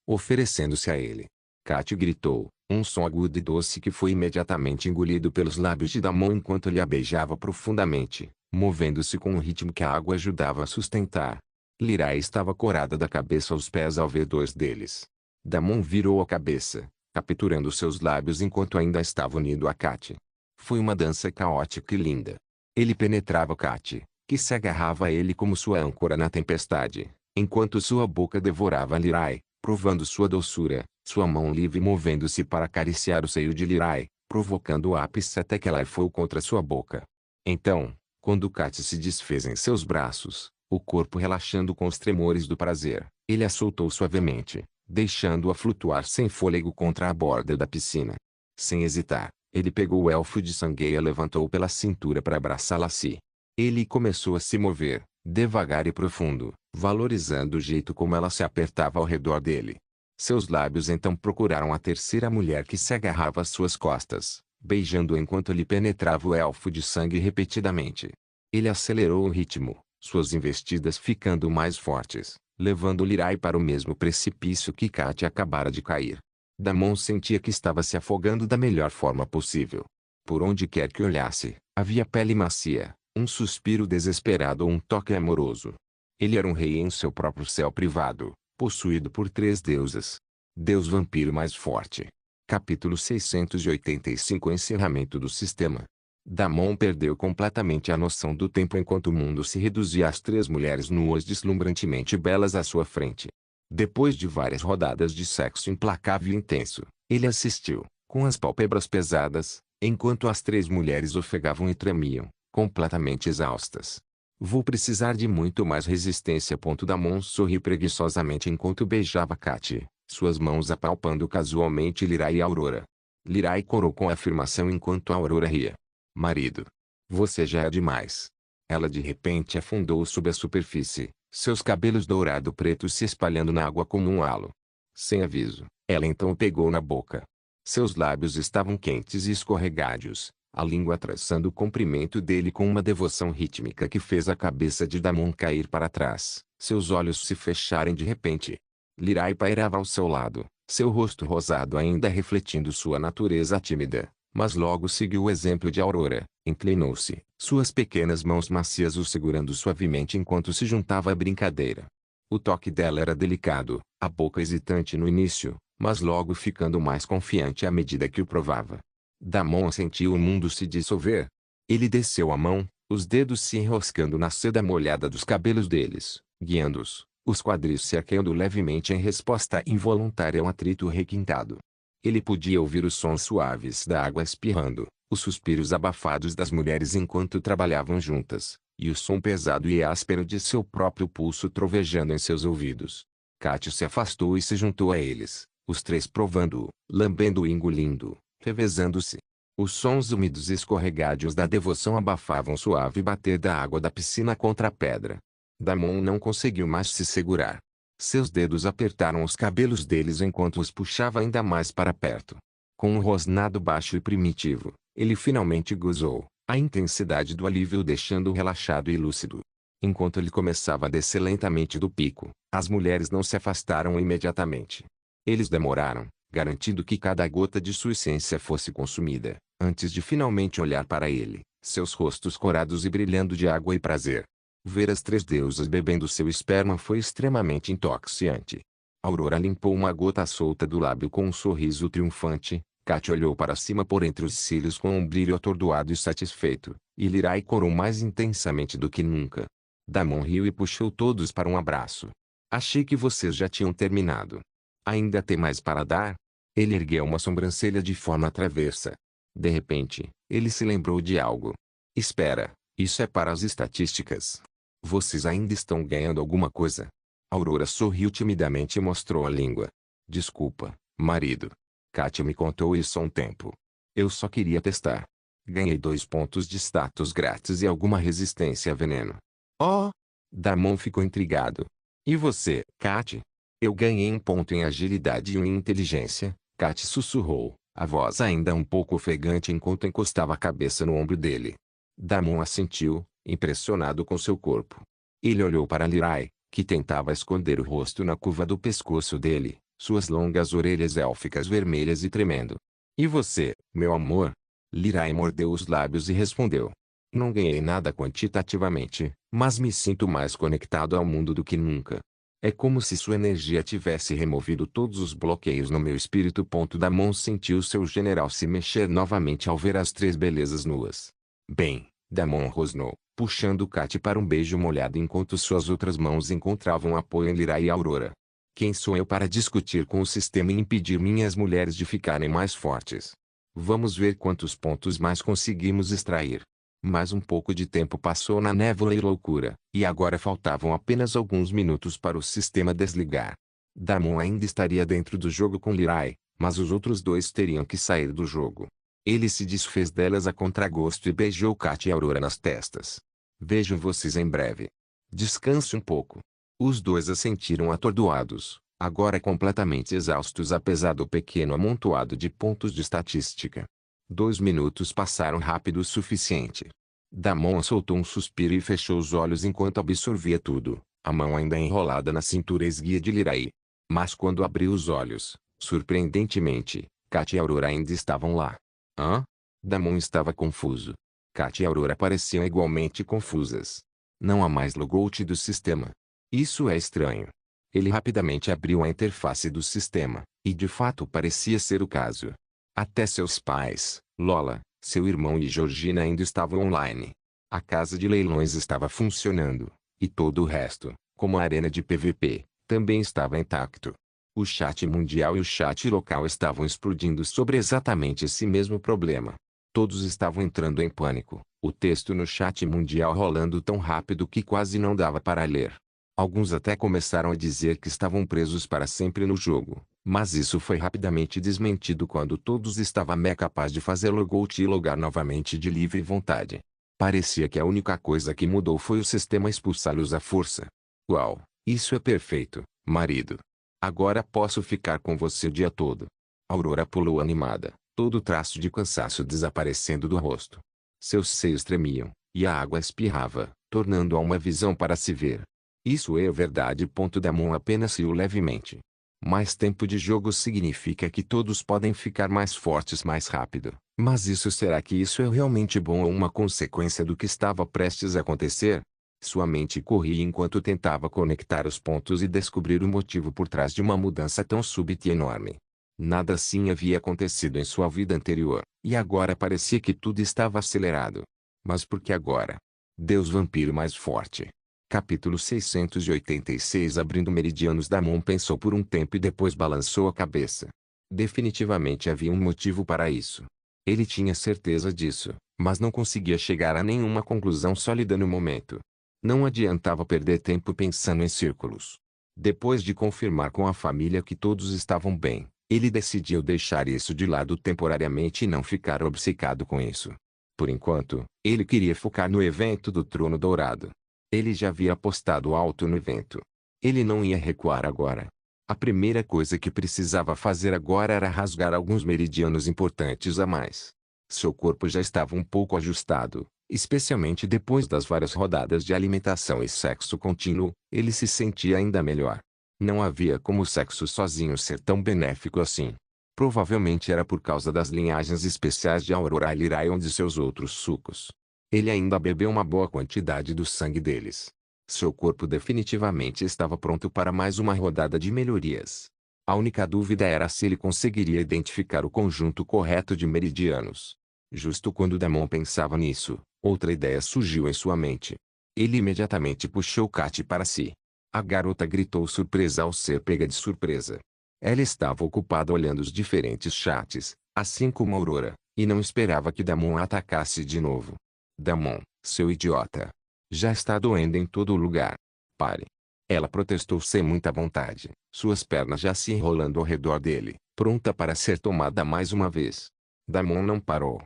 A: oferecendo-se a ele. Katy gritou, um som agudo e doce que foi imediatamente engolido pelos lábios de Damon enquanto ele a beijava profundamente, movendo-se com um ritmo que a água ajudava a sustentar. Lirai estava corada da cabeça aos pés ao ver dois deles. Damon virou a cabeça, capturando seus lábios enquanto ainda estava unido a Katy. Foi uma dança caótica e linda. Ele penetrava Katy, que se agarrava a ele como sua âncora na tempestade, enquanto sua boca devorava Lirai, provando sua doçura, sua mão livre movendo-se para acariciar o seio de Lirai, provocando o ápice até que ela foi contra sua boca. Então, quando Katy se desfez em seus braços, o corpo relaxando com os tremores do prazer, ele a soltou suavemente, deixando-a flutuar sem fôlego contra a borda da piscina. Sem hesitar, ele pegou o elfo de sangue e a levantou pela cintura para abraçá-la a si. Ele começou a se mover, devagar e profundo, valorizando o jeito como ela se apertava ao redor dele. Seus lábios então procuraram a terceira mulher que se agarrava às suas costas, beijando-o enquanto ele penetrava o elfo de sangue repetidamente. Ele acelerou o ritmo, suas investidas ficando mais fortes, levando Lirai para o mesmo precipício que Katy acabara de cair. Damon sentia que estava se afogando da melhor forma possível. Por onde quer que olhasse, havia pele macia, um suspiro desesperado ou um toque amoroso. Ele era um rei em seu próprio céu privado, possuído por três deusas. Deus vampiro mais forte. Capítulo 685 Encerramento do sistema. Damon perdeu completamente a noção do tempo enquanto o mundo se reduzia às três mulheres nuas deslumbrantemente belas à sua frente. Depois de várias rodadas de sexo implacável e intenso, ele assistiu, com as pálpebras pesadas, enquanto as três mulheres ofegavam e tremiam, completamente exaustas. Vou precisar de muito mais resistência. Damon sorriu preguiçosamente enquanto beijava Katy, suas mãos apalpando casualmente Lirai e Aurora. Lirai corou com afirmação enquanto Aurora ria. Marido. Você já é demais. Ela de repente afundou sob a superfície, seus cabelos dourado pretos se espalhando na água como um halo. Sem aviso, ela então o pegou na boca. Seus lábios estavam quentes e escorregados, a língua traçando o comprimento dele com uma devoção rítmica que fez a cabeça de Damon cair para trás, seus olhos se fecharem de repente. Lirai pairava ao seu lado, seu rosto rosado ainda refletindo sua natureza tímida, mas logo seguiu o exemplo de Aurora, inclinou-se, suas pequenas mãos macias o segurando suavemente enquanto se juntava à brincadeira. O toque dela era delicado, a boca hesitante no início, mas logo ficando mais confiante à medida que o provava. Damon sentiu o mundo se dissolver. Ele desceu a mão, os dedos se enroscando na seda molhada dos cabelos deles, guiando-os, os quadris se arqueando levemente em resposta involuntária a um atrito requintado. Ele podia ouvir os sons suaves da água espirrando, os suspiros abafados das mulheres enquanto trabalhavam juntas, e o som pesado e áspero de seu próprio pulso trovejando em seus ouvidos. Katia se afastou e se juntou a eles, os três provando-o, lambendo e engolindo, revezando-se. Os sons úmidos e escorregádios da devoção abafavam o suave bater da água da piscina contra a pedra. Damon não conseguiu mais se segurar. Seus dedos apertaram os cabelos deles enquanto os puxava ainda mais para perto. Com um rosnado baixo e primitivo, ele finalmente gozou, a intensidade do alívio o deixando relaxado e lúcido. Enquanto ele começava a descer lentamente do pico, as mulheres não se afastaram imediatamente. Eles demoraram, garantindo que cada gota de sua essência fosse consumida, antes de finalmente olhar para ele, seus rostos corados e brilhando de água e prazer. Ver as três deusas bebendo seu esperma foi extremamente intoxicante. Aurora limpou uma gota solta do lábio com um sorriso triunfante. Katia olhou para cima por entre os cílios com um brilho atordoado e satisfeito, e Lirai corou mais intensamente do que nunca. Damon riu e puxou todos para um abraço. Achei que vocês já tinham terminado. Ainda tem mais para dar? Ele ergueu uma sobrancelha de forma travessa. De repente, ele se lembrou de algo. Espera, isso é para as estatísticas. Vocês ainda estão ganhando alguma coisa? Aurora sorriu timidamente e mostrou a língua. Desculpa, marido. Katia me contou isso há um tempo. Eu só queria testar. Ganhei 2 pontos de status grátis e alguma resistência a veneno. Oh! Damon ficou intrigado. E você, Katia? Eu ganhei 1 ponto em agilidade e 1 em inteligência, Katia sussurrou, a voz ainda um pouco ofegante enquanto encostava a cabeça no ombro dele. Damon assentiu, impressionado com seu corpo. Ele olhou para Lirai, que tentava esconder o rosto na curva do pescoço dele, suas longas orelhas élficas vermelhas e tremendo. E você, meu amor? Lirai mordeu os lábios e respondeu. Não ganhei nada quantitativamente, mas me sinto mais conectado ao mundo do que nunca. É como se sua energia tivesse removido todos os bloqueios no meu espírito. Damon sentiu seu general se mexer novamente ao ver as três belezas nuas. Bem, Damon rosnou, puxando Katia para um beijo molhado enquanto suas outras mãos encontravam apoio em Lirai e Aurora. Quem sou eu para discutir com o sistema e impedir minhas mulheres de ficarem mais fortes? Vamos ver quantos pontos mais conseguimos extrair. Mais um pouco de tempo passou na névoa e loucura, e agora faltavam apenas alguns minutos para o sistema desligar. Damon ainda estaria dentro do jogo com Lirai, mas os outros dois teriam que sair do jogo. Ele se desfez delas a contragosto e beijou Katia e Aurora nas testas. Vejo vocês em breve. Descanse um pouco. Os dois assentiram atordoados, agora completamente exaustos apesar do pequeno amontoado de pontos de estatística. 2 minutos passaram rápido o suficiente. Damon soltou um suspiro e fechou os olhos enquanto absorvia tudo, a mão ainda enrolada na cintura esguia de Lirai. Mas quando abriu os olhos, surpreendentemente, Katia e Aurora ainda estavam lá. Hã? Damon estava confuso. Katia e Aurora pareciam igualmente confusas. Não há mais logout do sistema. Isso é estranho. Ele rapidamente abriu a interface do sistema, e de fato parecia ser o caso. Até seus pais, Lola, seu irmão e Georgina ainda estavam online. A casa de leilões estava funcionando, e todo o resto, como a arena de PVP, também estava intacto. O chat mundial e o chat local estavam explodindo sobre exatamente esse mesmo problema. Todos estavam entrando em pânico, o texto no chat mundial rolando tão rápido que quase não dava para ler. Alguns até começaram a dizer que estavam presos para sempre no jogo, mas isso foi rapidamente desmentido quando todos estavam capazes de fazer logout e logar novamente de livre vontade. Parecia que a única coisa que mudou foi o sistema expulsá-los à força. Uau, isso é perfeito, marido. Agora posso ficar com você o dia todo. Aurora pulou animada, todo traço de cansaço desaparecendo do rosto. Seus seios tremiam, e a água espirrava, tornando-a uma visão para se ver. Isso é verdade. Damon apenas riu levemente. Mais tempo de jogo significa que todos podem ficar mais fortes mais rápido. Mas será que isso é realmente bom ou uma consequência do que estava prestes a acontecer? Sua mente corria enquanto tentava conectar os pontos e descobrir o motivo por trás de uma mudança tão súbita e enorme. Nada assim havia acontecido em sua vida anterior, e agora parecia que tudo estava acelerado. Mas por que agora? Deus vampiro mais forte. Capítulo 686. Abrindo meridianos. Damon pensou por um tempo e depois balançou a cabeça. Definitivamente havia um motivo para isso. Ele tinha certeza disso, mas não conseguia chegar a nenhuma conclusão sólida no momento. Não adiantava perder tempo pensando em círculos. Depois de confirmar com a família que todos estavam bem, ele decidiu deixar isso de lado temporariamente e não ficar obcecado com isso. Por enquanto, ele queria focar no evento do Trono Dourado. Ele já havia apostado alto no evento. Ele não ia recuar agora. A primeira coisa que precisava fazer agora era rasgar alguns meridianos importantes a mais. Seu corpo já estava um pouco ajustado, especialmente depois das várias rodadas de alimentação e sexo contínuo. Ele se sentia ainda melhor. Não havia como o sexo sozinho ser tão benéfico assim. Provavelmente era por causa das linhagens especiais de Aurora e Lyrion de seus outros sucos. Ele ainda bebeu uma boa quantidade do sangue deles. Seu corpo definitivamente estava pronto para mais uma rodada de melhorias. A única dúvida era se ele conseguiria identificar o conjunto correto de meridianos. Justo quando Damon pensava nisso, outra ideia surgiu em sua mente. Ele imediatamente puxou Kat para si. A garota gritou surpresa ao ser pega de surpresa. Ela estava ocupada olhando os diferentes chats, assim como Aurora, e não esperava que Damon a atacasse de novo. Damon, seu idiota. Já está doendo em todo lugar. Pare. Ela protestou sem muita vontade, suas pernas já se enrolando ao redor dele, pronta para ser tomada mais uma vez. Damon não parou.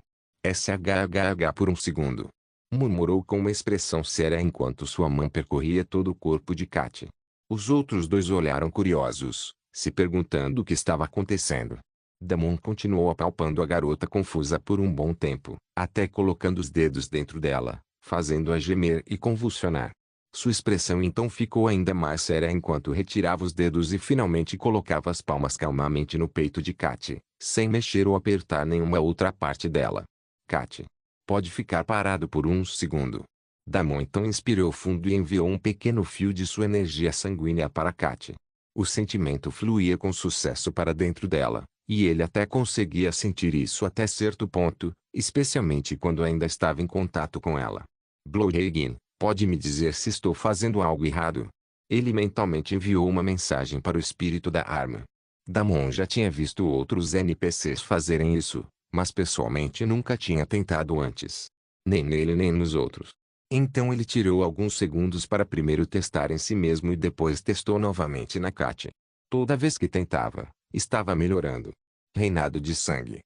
A: SHHH por um segundo. Murmurou com uma expressão séria enquanto sua mão percorria todo o corpo de Kat. Os outros dois olharam curiosos, se perguntando o que estava acontecendo. Damon continuou apalpando a garota confusa por um bom tempo, até colocando os dedos dentro dela, fazendo-a gemer e convulsionar. Sua expressão então ficou ainda mais séria enquanto retirava os dedos e finalmente colocava as palmas calmamente no peito de Kat, sem mexer ou apertar nenhuma outra parte dela. Kat, pode ficar parado por um segundo. Damon então inspirou fundo e enviou um pequeno fio de sua energia sanguínea para Kat. O sentimento fluía com sucesso para dentro dela, e ele até conseguia sentir isso até certo ponto, especialmente quando ainda estava em contato com ela. Blowhagen, pode me dizer se estou fazendo algo errado? Ele mentalmente enviou uma mensagem para o espírito da arma. Damon já tinha visto outros NPCs fazerem isso, mas pessoalmente nunca tinha tentado antes. Nem nele nem nos outros. Então ele tirou alguns segundos para primeiro testar em si mesmo e depois testou novamente na Kat. Toda vez que tentava, estava melhorando. Reinado de sangue.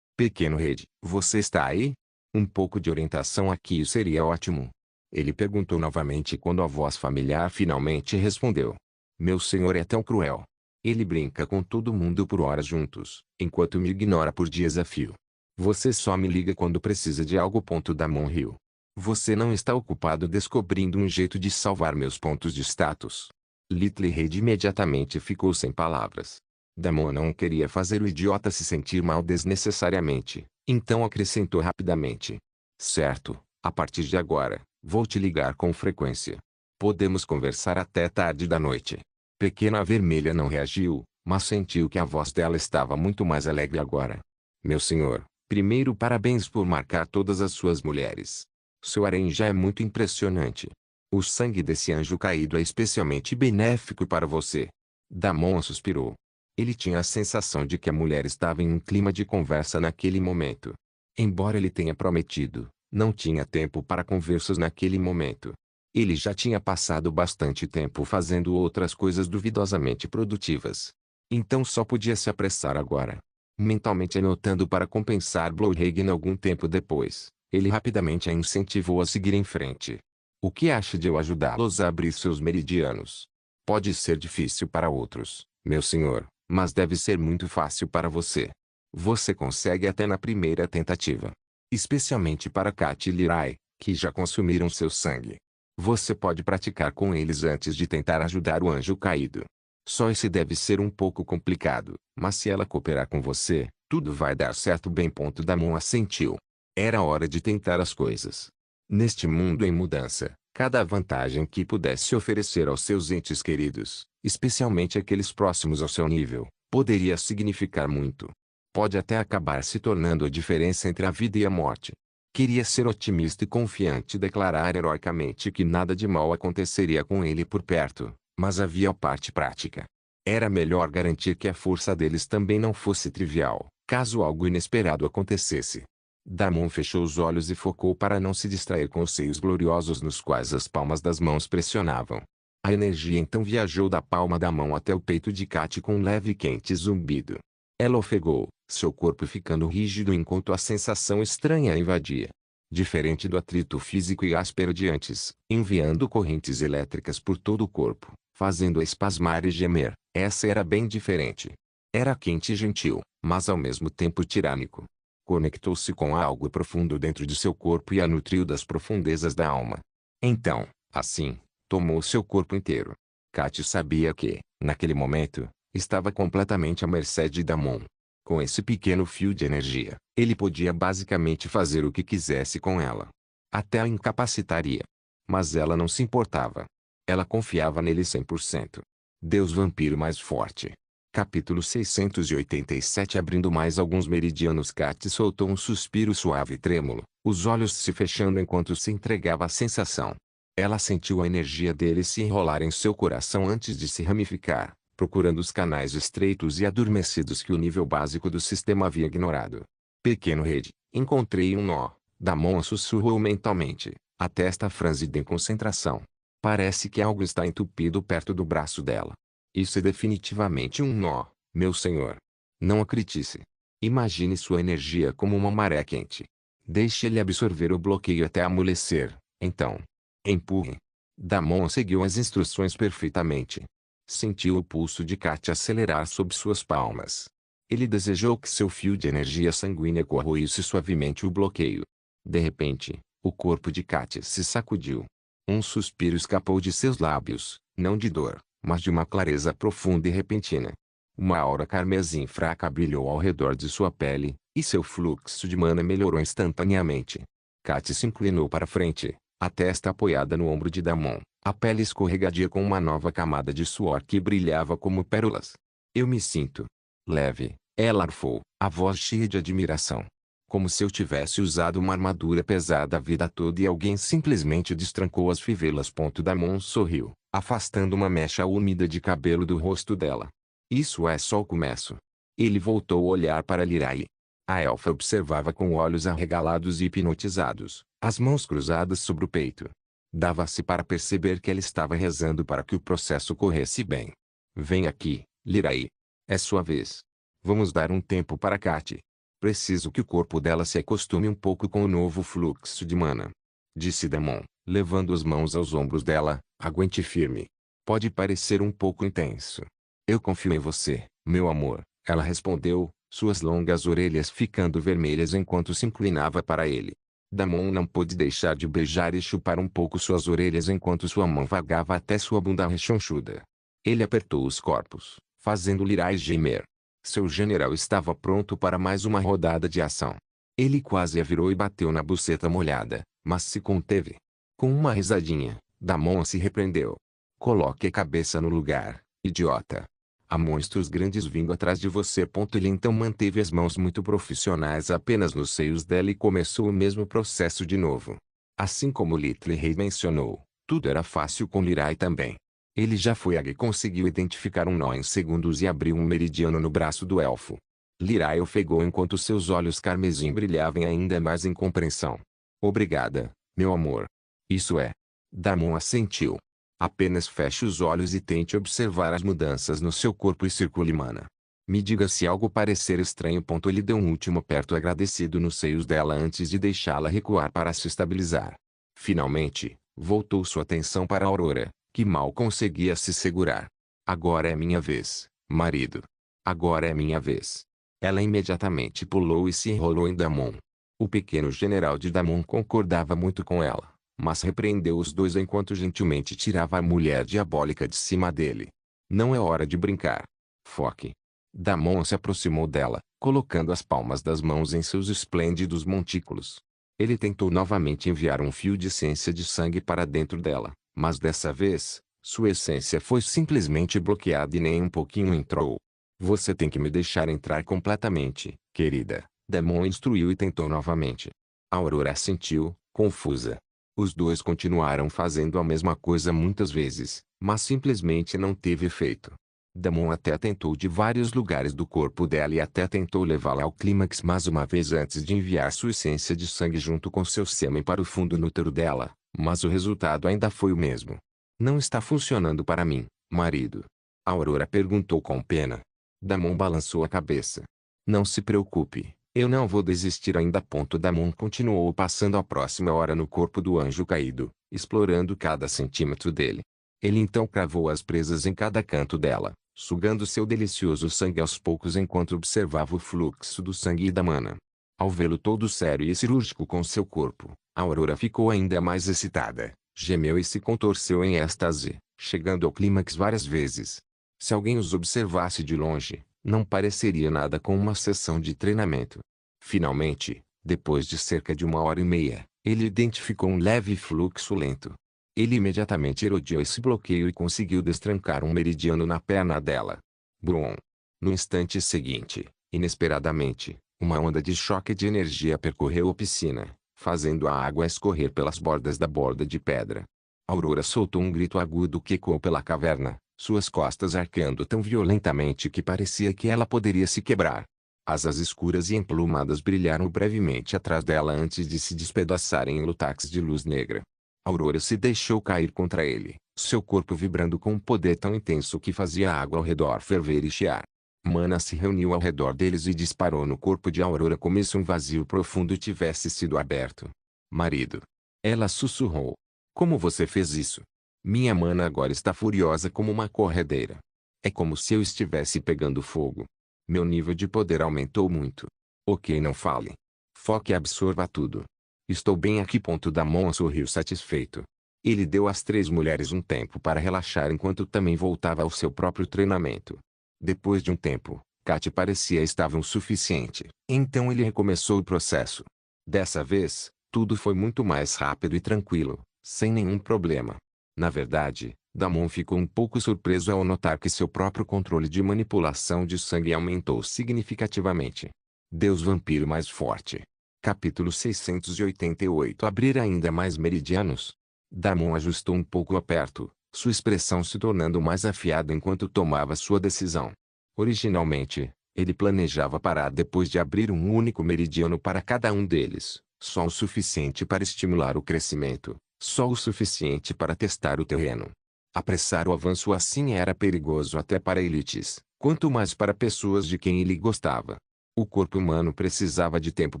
A: Pequeno Red, você está aí? Um pouco de orientação aqui seria ótimo. Ele perguntou novamente quando a voz familiar finalmente respondeu. Meu senhor é tão cruel. Ele brinca com todo mundo por horas juntos, enquanto me ignora por dias a fio. Você só me liga quando precisa de algo. Damon riu. Você não está ocupado descobrindo um jeito de salvar meus pontos de status. Little Red imediatamente ficou sem palavras. Damon não queria fazer o idiota se sentir mal desnecessariamente, então acrescentou rapidamente. Certo, a partir de agora, vou te ligar com frequência. Podemos conversar até tarde da noite. Pequena Vermelha não reagiu, mas sentiu que a voz dela estava muito mais alegre agora. Meu senhor, primeiro parabéns por marcar todas as suas mulheres. Seu harém já é muito impressionante. O sangue desse anjo caído é especialmente benéfico para você. Damon suspirou. Ele tinha a sensação de que a mulher estava em um clima de conversa naquele momento. Embora ele tenha prometido, não tinha tempo para conversas naquele momento. Ele já tinha passado bastante tempo fazendo outras coisas duvidosamente produtivas. Então só podia se apressar agora. Mentalmente anotando para compensar Blowhagen algum tempo depois, ele rapidamente a incentivou a seguir em frente. O que acha de eu ajudá-los a abrir seus meridianos? Pode ser difícil para outros, meu senhor, mas deve ser muito fácil para você. Você consegue até na primeira tentativa. Especialmente para Kat e Lirai, que já consumiram seu sangue. Você pode praticar com eles antes de tentar ajudar o anjo caído. Só esse deve ser um pouco complicado, mas se ela cooperar com você, tudo vai dar certo bem. Damon assentiu. Era hora de tentar as coisas. Neste mundo em mudança, cada vantagem que pudesse oferecer aos seus entes queridos, especialmente aqueles próximos ao seu nível, poderia significar muito. Pode até acabar se tornando a diferença entre a vida e a morte. Queria ser otimista e confiante e declarar heroicamente que nada de mal aconteceria com ele por perto, mas havia a parte prática. Era melhor garantir que a força deles também não fosse trivial, caso algo inesperado acontecesse. Damon fechou os olhos e focou para não se distrair com os seios gloriosos nos quais as palmas das mãos pressionavam. A energia então viajou da palma da mão até o peito de Kat com um leve e quente zumbido. Ela ofegou, seu corpo ficando rígido enquanto a sensação estranha a invadia. Diferente do atrito físico e áspero de antes, enviando correntes elétricas por todo o corpo, fazendo-a espasmar e gemer, essa era bem diferente. Era quente e gentil, mas ao mesmo tempo tirânico. Conectou-se com algo profundo dentro de seu corpo e a nutriu das profundezas da alma. Então, assim, tomou seu corpo inteiro. Kat sabia que, naquele momento, estava completamente à mercê de Damon. Com esse pequeno fio de energia, ele podia basicamente fazer o que quisesse com ela. Até a incapacitaria. Mas ela não se importava. Ela confiava nele 100%. Deus vampiro mais forte. Capítulo 687. Abrindo mais alguns meridianos, Kat soltou um suspiro suave e trêmulo, os olhos se fechando enquanto se entregava à sensação. Ela sentiu a energia dele se enrolar em seu coração antes de se ramificar, procurando os canais estreitos e adormecidos que o nível básico do sistema havia ignorado. Pequeno Rede, encontrei um nó, Damon sussurrou mentalmente, a testa franzida em concentração. Parece que algo está entupido perto do braço dela. Isso é definitivamente um nó, meu senhor. Não acredite. Imagine sua energia como uma maré quente. Deixe ele absorver o bloqueio até amolecer, então. Empurre. Damon seguiu as instruções perfeitamente. Sentiu o pulso de Kat acelerar sob suas palmas. Ele desejou que seu fio de energia sanguínea corroísse suavemente o bloqueio. De repente, o corpo de Kat se sacudiu. Um suspiro escapou de seus lábios, não de dor, mas de uma clareza profunda e repentina. Uma aura carmesim fraca brilhou ao redor de sua pele, e seu fluxo de mana melhorou instantaneamente. Kat se inclinou para frente, a testa apoiada no ombro de Damon, a pele escorregadia com uma nova camada de suor que brilhava como pérolas. Eu me sinto leve, ela arfou, a voz cheia de admiração. Como se eu tivesse usado uma armadura pesada a vida toda e alguém simplesmente destrancou as fivelas. Damon sorriu, afastando uma mecha úmida de cabelo do rosto dela. Isso é só o começo. Ele voltou a olhar para Lirai. A elfa observava com olhos arregalados e hipnotizados, as mãos cruzadas sobre o peito. Dava-se para perceber que ela estava rezando para que o processo corresse bem. Vem aqui, Lirai. É sua vez. Vamos dar um tempo para Kat. Preciso que o corpo dela se acostume um pouco com o novo fluxo de mana. Disse Damon, levando as mãos aos ombros dela. Aguente firme. Pode parecer um pouco intenso. Eu confio em você, meu amor, ela respondeu, suas longas orelhas ficando vermelhas enquanto se inclinava para ele. Damon não pôde deixar de beijar e chupar um pouco suas orelhas enquanto sua mão vagava até sua bunda rechonchuda. Ele apertou os corpos, fazendo Lirai gemer. Seu general estava pronto para mais uma rodada de ação. Ele quase a virou e bateu na buceta molhada, mas se conteve. Com uma risadinha, Damon se repreendeu. Coloque a cabeça no lugar, idiota. Há monstros grandes vindo atrás de você. Ele então manteve as mãos muito profissionais apenas nos seios dela e começou o mesmo processo de novo. Assim como Little Rei mencionou, tudo era fácil com Lirai também. Ele já foi e conseguiu identificar um nó em segundos e abriu um meridiano no braço do elfo. Lirai ofegou enquanto seus olhos carmesim brilhavam ainda mais em compreensão. Obrigada, meu amor. Isso é. Damon assentiu. Apenas feche os olhos e tente observar as mudanças no seu corpo e circule mana. Me diga se algo parecer estranho. Ele deu um último aperto agradecido nos seios dela antes de deixá-la recuar para se estabilizar. Finalmente, voltou sua atenção para Aurora, que mal conseguia se segurar. Agora é minha vez, marido. Agora é minha vez. Ela imediatamente pulou e se enrolou em Damon. O pequeno general de Damon concordava muito com ela, mas repreendeu os dois enquanto gentilmente tirava a mulher diabólica de cima dele. Não é hora de brincar. Foque. Damon se aproximou dela, colocando as palmas das mãos em seus esplêndidos montículos. Ele tentou novamente enviar um fio de essência de sangue para dentro dela, mas dessa vez, sua essência foi simplesmente bloqueada e nem um pouquinho entrou. Você tem que me deixar entrar completamente, querida, Damon instruiu e tentou novamente. Aurora assentiu, confusa. Os dois continuaram fazendo a mesma coisa muitas vezes, mas simplesmente não teve efeito. Damon até tentou de vários lugares do corpo dela e até tentou levá-la ao clímax mais uma vez antes de enviar sua essência de sangue junto com seu sêmen para o fundo no útero dela, mas o resultado ainda foi o mesmo. Não está funcionando para mim, marido? Aurora perguntou com pena. Damon balançou a cabeça. Não se preocupe, eu não vou desistir ainda. Damon continuou passando a próxima hora no corpo do anjo caído, explorando cada centímetro dele. Ele então cravou as presas em cada canto dela, sugando seu delicioso sangue aos poucos enquanto observava o fluxo do sangue e da mana. Ao vê-lo todo sério e cirúrgico com seu corpo, Aurora ficou ainda mais excitada, gemeu e se contorceu em êxtase, chegando ao clímax várias vezes. Se alguém os observasse de longe, não pareceria nada com uma sessão de treinamento. Finalmente, depois de cerca de 1 hora e meia, ele identificou um leve fluxo lento. Ele imediatamente erodiu esse bloqueio e conseguiu destrancar um meridiano na perna dela. Brum! No instante seguinte, inesperadamente, uma onda de choque de energia percorreu a piscina, fazendo a água escorrer pelas bordas da borda de pedra. Aurora soltou um grito agudo que ecoou pela caverna, suas costas arqueando tão violentamente que parecia que ela poderia se quebrar. Asas escuras e emplumadas brilharam brevemente atrás dela antes de se despedaçarem em lutaques de luz negra. Aurora se deixou cair contra ele, seu corpo vibrando com um poder tão intenso que fazia a água ao redor ferver e chiar. Mana se reuniu ao redor deles e disparou no corpo de Aurora como se um vazio profundo tivesse sido aberto. Marido. Ela sussurrou. Como você fez isso? Minha mana agora está furiosa como uma corredeira. É como se eu estivesse pegando fogo. Meu nível de poder aumentou muito. Ok, não fale. Foque e absorva tudo. Estou bem aqui. Damon sorriu satisfeito. Ele deu às três mulheres um tempo para relaxar enquanto também voltava ao seu próprio treinamento. Depois de um tempo, Kat parecia estável o suficiente. Então ele recomeçou o processo. Dessa vez, tudo foi muito mais rápido e tranquilo, sem nenhum problema. Na verdade, Damon ficou um pouco surpreso ao notar que seu próprio controle de manipulação de sangue aumentou significativamente. Deus vampiro mais forte. Capítulo 688. Abrir ainda mais meridianos. Damon ajustou um pouco o aperto, sua expressão se tornando mais afiada enquanto tomava sua decisão. Originalmente, ele planejava parar depois de abrir um único meridiano para cada um deles, só o suficiente para estimular o crescimento, só o suficiente para testar o terreno. Apressar o avanço assim era perigoso até para elites, quanto mais para pessoas de quem ele gostava. O corpo humano precisava de tempo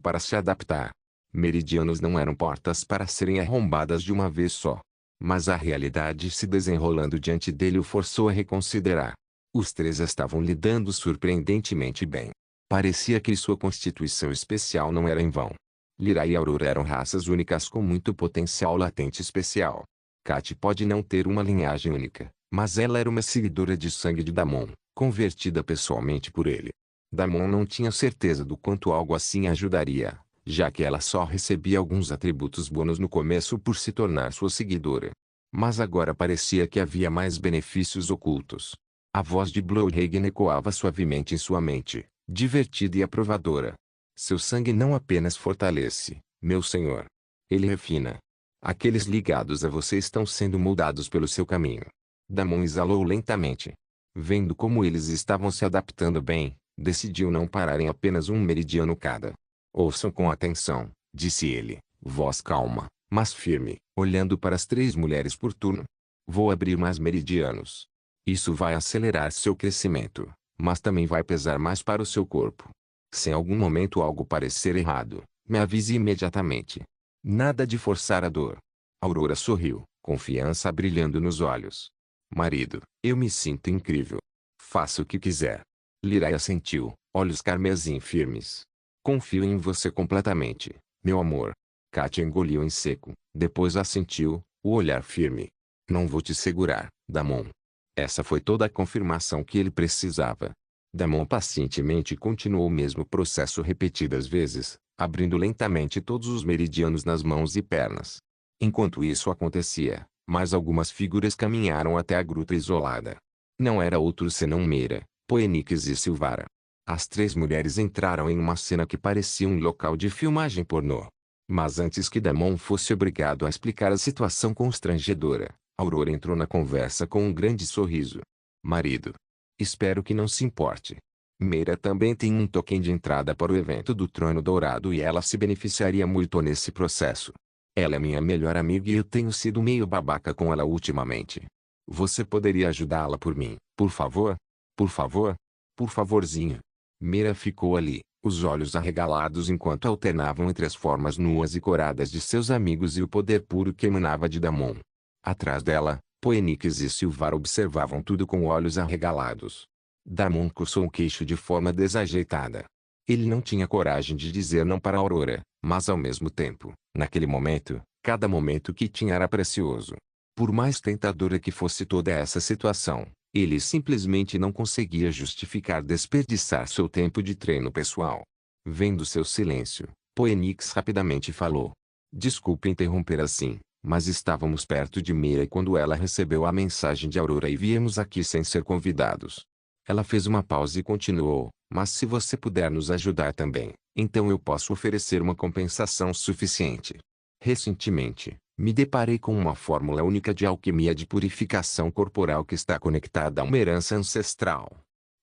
A: para se adaptar. Meridianos não eram portas para serem arrombadas de uma vez só. Mas a realidade se desenrolando diante dele o forçou a reconsiderar. Os três estavam lidando surpreendentemente bem. Parecia que sua constituição especial não era em vão. Lyra e Aurora eram raças únicas com muito potencial latente especial. Kat pode não ter uma linhagem única, mas ela era uma seguidora de sangue de Damon, convertida pessoalmente por ele. Damon não tinha certeza do quanto algo assim ajudaria, já que ela só recebia alguns atributos bônus no começo por se tornar sua seguidora. Mas agora parecia que havia mais benefícios ocultos. A voz de Blowhagen ecoava suavemente em sua mente, divertida e aprovadora. Seu sangue não apenas fortalece, meu senhor. Ele refina. Aqueles ligados a você estão sendo moldados pelo seu caminho. Damon exalou lentamente. Vendo como eles estavam se adaptando bem, decidiu não parar em apenas um meridiano cada. Ouçam com atenção, disse ele, voz calma, mas firme, olhando para as três mulheres por turno. Vou abrir mais meridianos. Isso vai acelerar seu crescimento, mas também vai pesar mais para o seu corpo. Se em algum momento algo parecer errado, me avise imediatamente. Nada de forçar a dor. Aurora sorriu, confiança brilhando nos olhos. Marido, eu me sinto incrível. Faça o que quiser. Lirai assentiu, olhos carmesim firmes. Confio em você completamente, meu amor. Katia engoliu em seco, depois assentiu, o olhar firme. Não vou te segurar, Damon. Essa foi toda a confirmação que ele precisava. Damon pacientemente continuou o mesmo processo repetidas vezes, abrindo lentamente todos os meridianos nas mãos e pernas. Enquanto isso acontecia, mais algumas figuras caminharam até a gruta isolada. Não era outro senão Meira, Poenix e Silvara. As três mulheres entraram em uma cena que parecia um local de filmagem pornô. Mas antes que Damon fosse obrigado a explicar a situação constrangedora, Aurora entrou na conversa com um grande sorriso. Marido. Espero que não se importe. Meira também tem um token de entrada para o evento do Trono Dourado e ela se beneficiaria muito nesse processo. Ela é minha melhor amiga e eu tenho sido meio babaca com ela ultimamente. Você poderia ajudá-la por mim, por favor? Por favor? Por favorzinho. Meira ficou ali, os olhos arregalados enquanto alternavam entre as formas nuas e coradas de seus amigos e o poder puro que emanava de Damon. Atrás dela, Poenix e Silvara observavam tudo com olhos arregalados. Damon coçou o queixo de forma desajeitada. Ele não tinha coragem de dizer não para Aurora, mas ao mesmo tempo, naquele momento, cada momento que tinha era precioso. Por mais tentadora que fosse toda essa situação, ele simplesmente não conseguia justificar desperdiçar seu tempo de treino pessoal. Vendo seu silêncio, Poenix rapidamente falou. Desculpe interromper assim, mas estávamos perto de Meira quando ela recebeu a mensagem de Aurora e viemos aqui sem ser convidados. Ela fez uma pausa e continuou, mas se você puder nos ajudar também, então eu posso oferecer uma compensação suficiente. Recentemente, me deparei com uma fórmula única de alquimia de purificação corporal que está conectada a uma herança ancestral.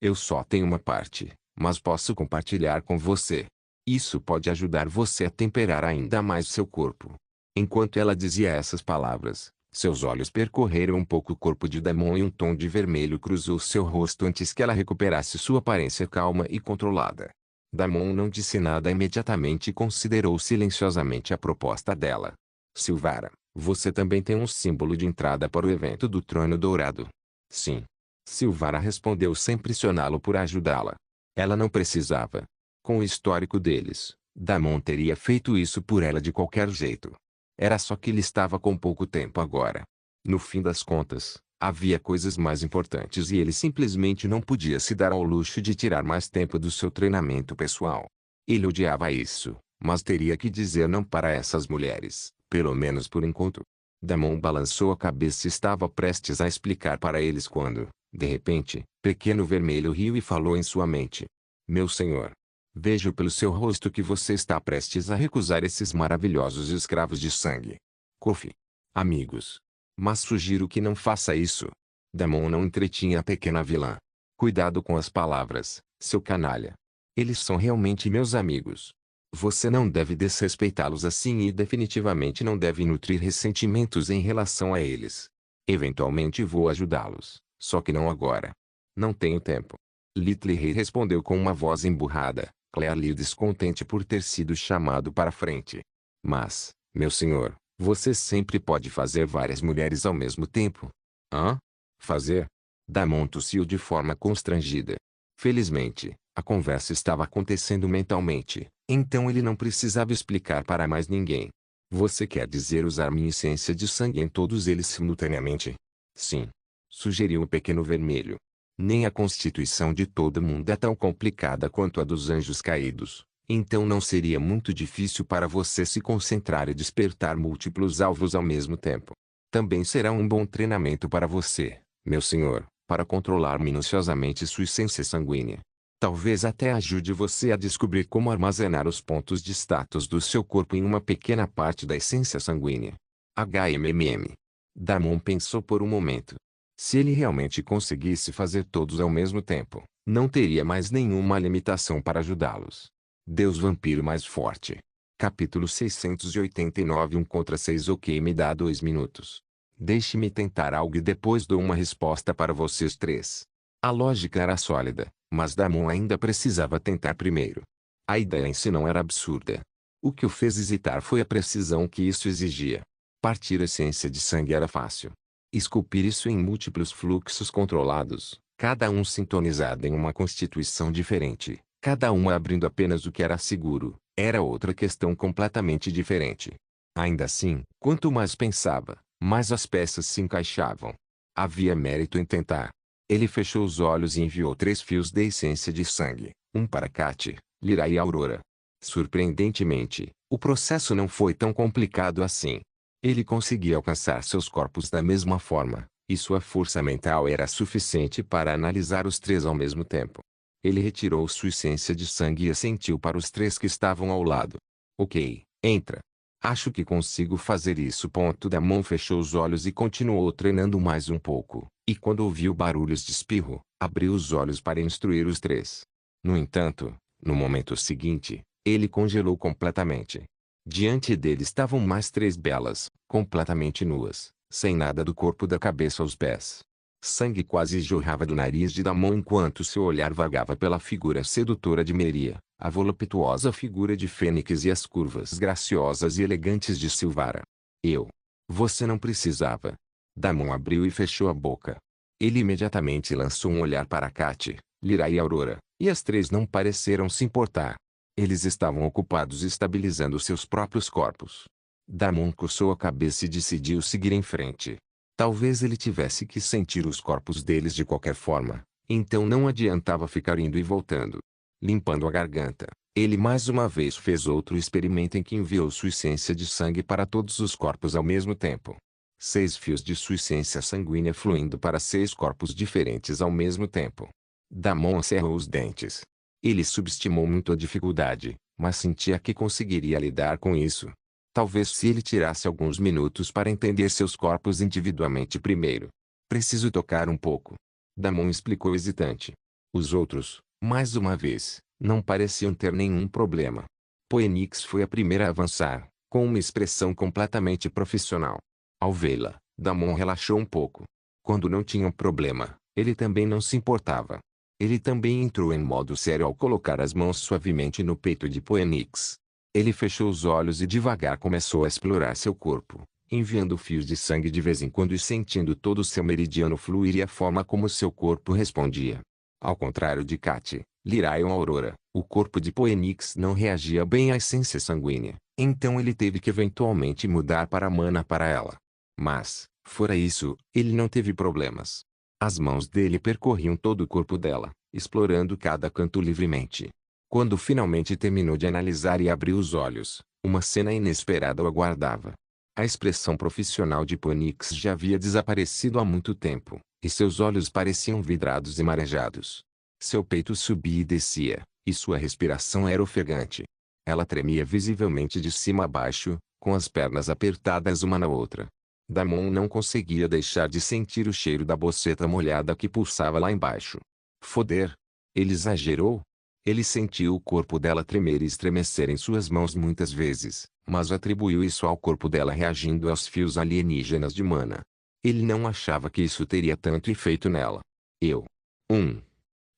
A: Eu só tenho uma parte, mas posso compartilhar com você. Isso pode ajudar você a temperar ainda mais seu corpo. Enquanto ela dizia essas palavras, seus olhos percorreram um pouco o corpo de Damon e um tom de vermelho cruzou seu rosto antes que ela recuperasse sua aparência calma e controlada. Damon não disse nada imediatamente e considerou silenciosamente a proposta dela. Silvara, você também tem um símbolo de entrada para o evento do Trono Dourado. Sim. Silvara respondeu sem pressioná-lo por ajudá-la. Ela não precisava. Com o histórico deles, Damon teria feito isso por ela de qualquer jeito. Era só que ele estava com pouco tempo agora. No fim das contas, havia coisas mais importantes e ele simplesmente não podia se dar ao luxo de tirar mais tempo do seu treinamento pessoal. Ele odiava isso, mas teria que dizer não para essas mulheres, pelo menos por enquanto. Damon balançou a cabeça e estava prestes a explicar para eles quando, de repente, Pequeno Vermelho riu e falou em sua mente. Meu senhor. Vejo pelo seu rosto que você está prestes a recusar esses maravilhosos escravos de sangue. Kofi. Amigos. Mas sugiro que não faça isso. Damon não entretinha a pequena vilã. Cuidado com as palavras, seu canalha. Eles são realmente meus amigos. Você não deve desrespeitá-los assim e definitivamente não deve nutrir ressentimentos em relação a eles. Eventualmente vou ajudá-los, só que não agora. Não tenho tempo. Little Rei respondeu com uma voz emburrada, Claire descontente por ter sido chamado para frente. Mas, meu senhor, você sempre pode fazer várias mulheres ao mesmo tempo. Hã? Fazer? Damon tossiu de forma constrangida. Felizmente, a conversa estava acontecendo mentalmente, então ele não precisava explicar para mais ninguém. Você quer dizer usar minha essência de sangue em todos eles simultaneamente? Sim. Sugeriu o Pequeno Vermelho. Nem a constituição de todo mundo é tão complicada quanto a dos anjos caídos, então não seria muito difícil para você se concentrar e despertar múltiplos alvos ao mesmo tempo. Também será um bom treinamento para você, meu senhor, para controlar minuciosamente sua essência sanguínea. Talvez até ajude você a descobrir como armazenar os pontos de status do seu corpo em uma pequena parte da essência sanguínea. HMMM. Damon pensou por um momento. Se ele realmente conseguisse fazer todos ao mesmo tempo, não teria mais nenhuma limitação para ajudá-los. Deus Vampiro Mais Forte. Capítulo 689 1 contra 6. Ok, me dá 2 minutos. Deixe-me tentar algo e depois dou uma resposta para vocês três. A lógica era sólida, mas Damon ainda precisava tentar primeiro. A ideia em si não era absurda. O que o fez hesitar foi a precisão que isso exigia. Partir a essência de sangue era fácil. Esculpir isso em múltiplos fluxos controlados, cada um sintonizado em uma constituição diferente, cada uma abrindo apenas o que era seguro, era outra questão completamente diferente. Ainda assim, quanto mais pensava, mais as peças se encaixavam. Havia mérito em tentar. Ele fechou os olhos e enviou 3 fios de essência de sangue, um para Katy, Lyra e Aurora. Surpreendentemente, o processo não foi tão complicado assim. Ele conseguia alcançar seus corpos da mesma forma, e sua força mental era suficiente para analisar os 3 ao mesmo tempo. Ele retirou sua essência de sangue e assentiu para os 3 que estavam ao lado. Ok, entra. Acho que consigo fazer isso. Damon fechou os olhos e continuou treinando mais um pouco, e quando ouviu barulhos de espirro, abriu os olhos para instruir os 3. No entanto, no momento seguinte, ele congelou completamente. Diante dele estavam mais 3 belas, completamente nuas, sem nada do corpo da cabeça aos pés. Sangue quase jorrava do nariz de Damon enquanto seu olhar vagava pela figura sedutora de Meria, a voluptuosa figura de Fênix e as curvas graciosas e elegantes de Silvara. Você não precisava. Damon abriu e fechou a boca. Ele imediatamente lançou um olhar para Katy, Lyra e Aurora, e as 3 não pareceram se importar. Eles estavam ocupados estabilizando seus próprios corpos. Damon coçou a cabeça e decidiu seguir em frente. Talvez ele tivesse que sentir os corpos deles de qualquer forma, então não adiantava ficar indo e voltando. Limpando a garganta, ele mais uma vez fez outro experimento em que enviou sua essência de sangue para todos os corpos ao mesmo tempo. 6 fios de sua essência sanguínea fluindo para 6 corpos diferentes ao mesmo tempo. Damon cerrou os dentes. Ele subestimou muito a dificuldade, mas sentia que conseguiria lidar com isso. Talvez se ele tirasse alguns minutos para entender seus corpos individualmente primeiro. Preciso tocar um pouco. Damon explicou hesitante. Os outros, mais uma vez, não pareciam ter nenhum problema. Phoenix foi a primeira a avançar, com uma expressão completamente profissional. Ao vê-la, Damon relaxou um pouco. Quando não tinha um problema, ele também não se importava. Ele também entrou em modo sério ao colocar as mãos suavemente no peito de Phoenix. Ele fechou os olhos e devagar começou a explorar seu corpo, enviando fios de sangue de vez em quando e sentindo todo o seu meridiano fluir e a forma como seu corpo respondia. Ao contrário de Katy, Lyra e Aurora, o corpo de Phoenix não reagia bem à essência sanguínea, então ele teve que eventualmente mudar para mana para ela. Mas, fora isso, ele não teve problemas. As mãos dele percorriam todo o corpo dela, explorando cada canto livremente. Quando finalmente terminou de analisar e abriu os olhos, uma cena inesperada o aguardava. A expressão profissional de Phoenix já havia desaparecido há muito tempo, e seus olhos pareciam vidrados e marejados. Seu peito subia e descia, e sua respiração era ofegante. Ela tremia visivelmente de cima a baixo, com as pernas apertadas uma na outra. Damon não conseguia deixar de sentir o cheiro da boceta molhada que pulsava lá embaixo. Foder! Ele exagerou? Ele sentiu o corpo dela tremer e estremecer em suas mãos muitas vezes, mas atribuiu isso ao corpo dela reagindo aos fios alienígenas de mana. Ele não achava que isso teria tanto efeito nela.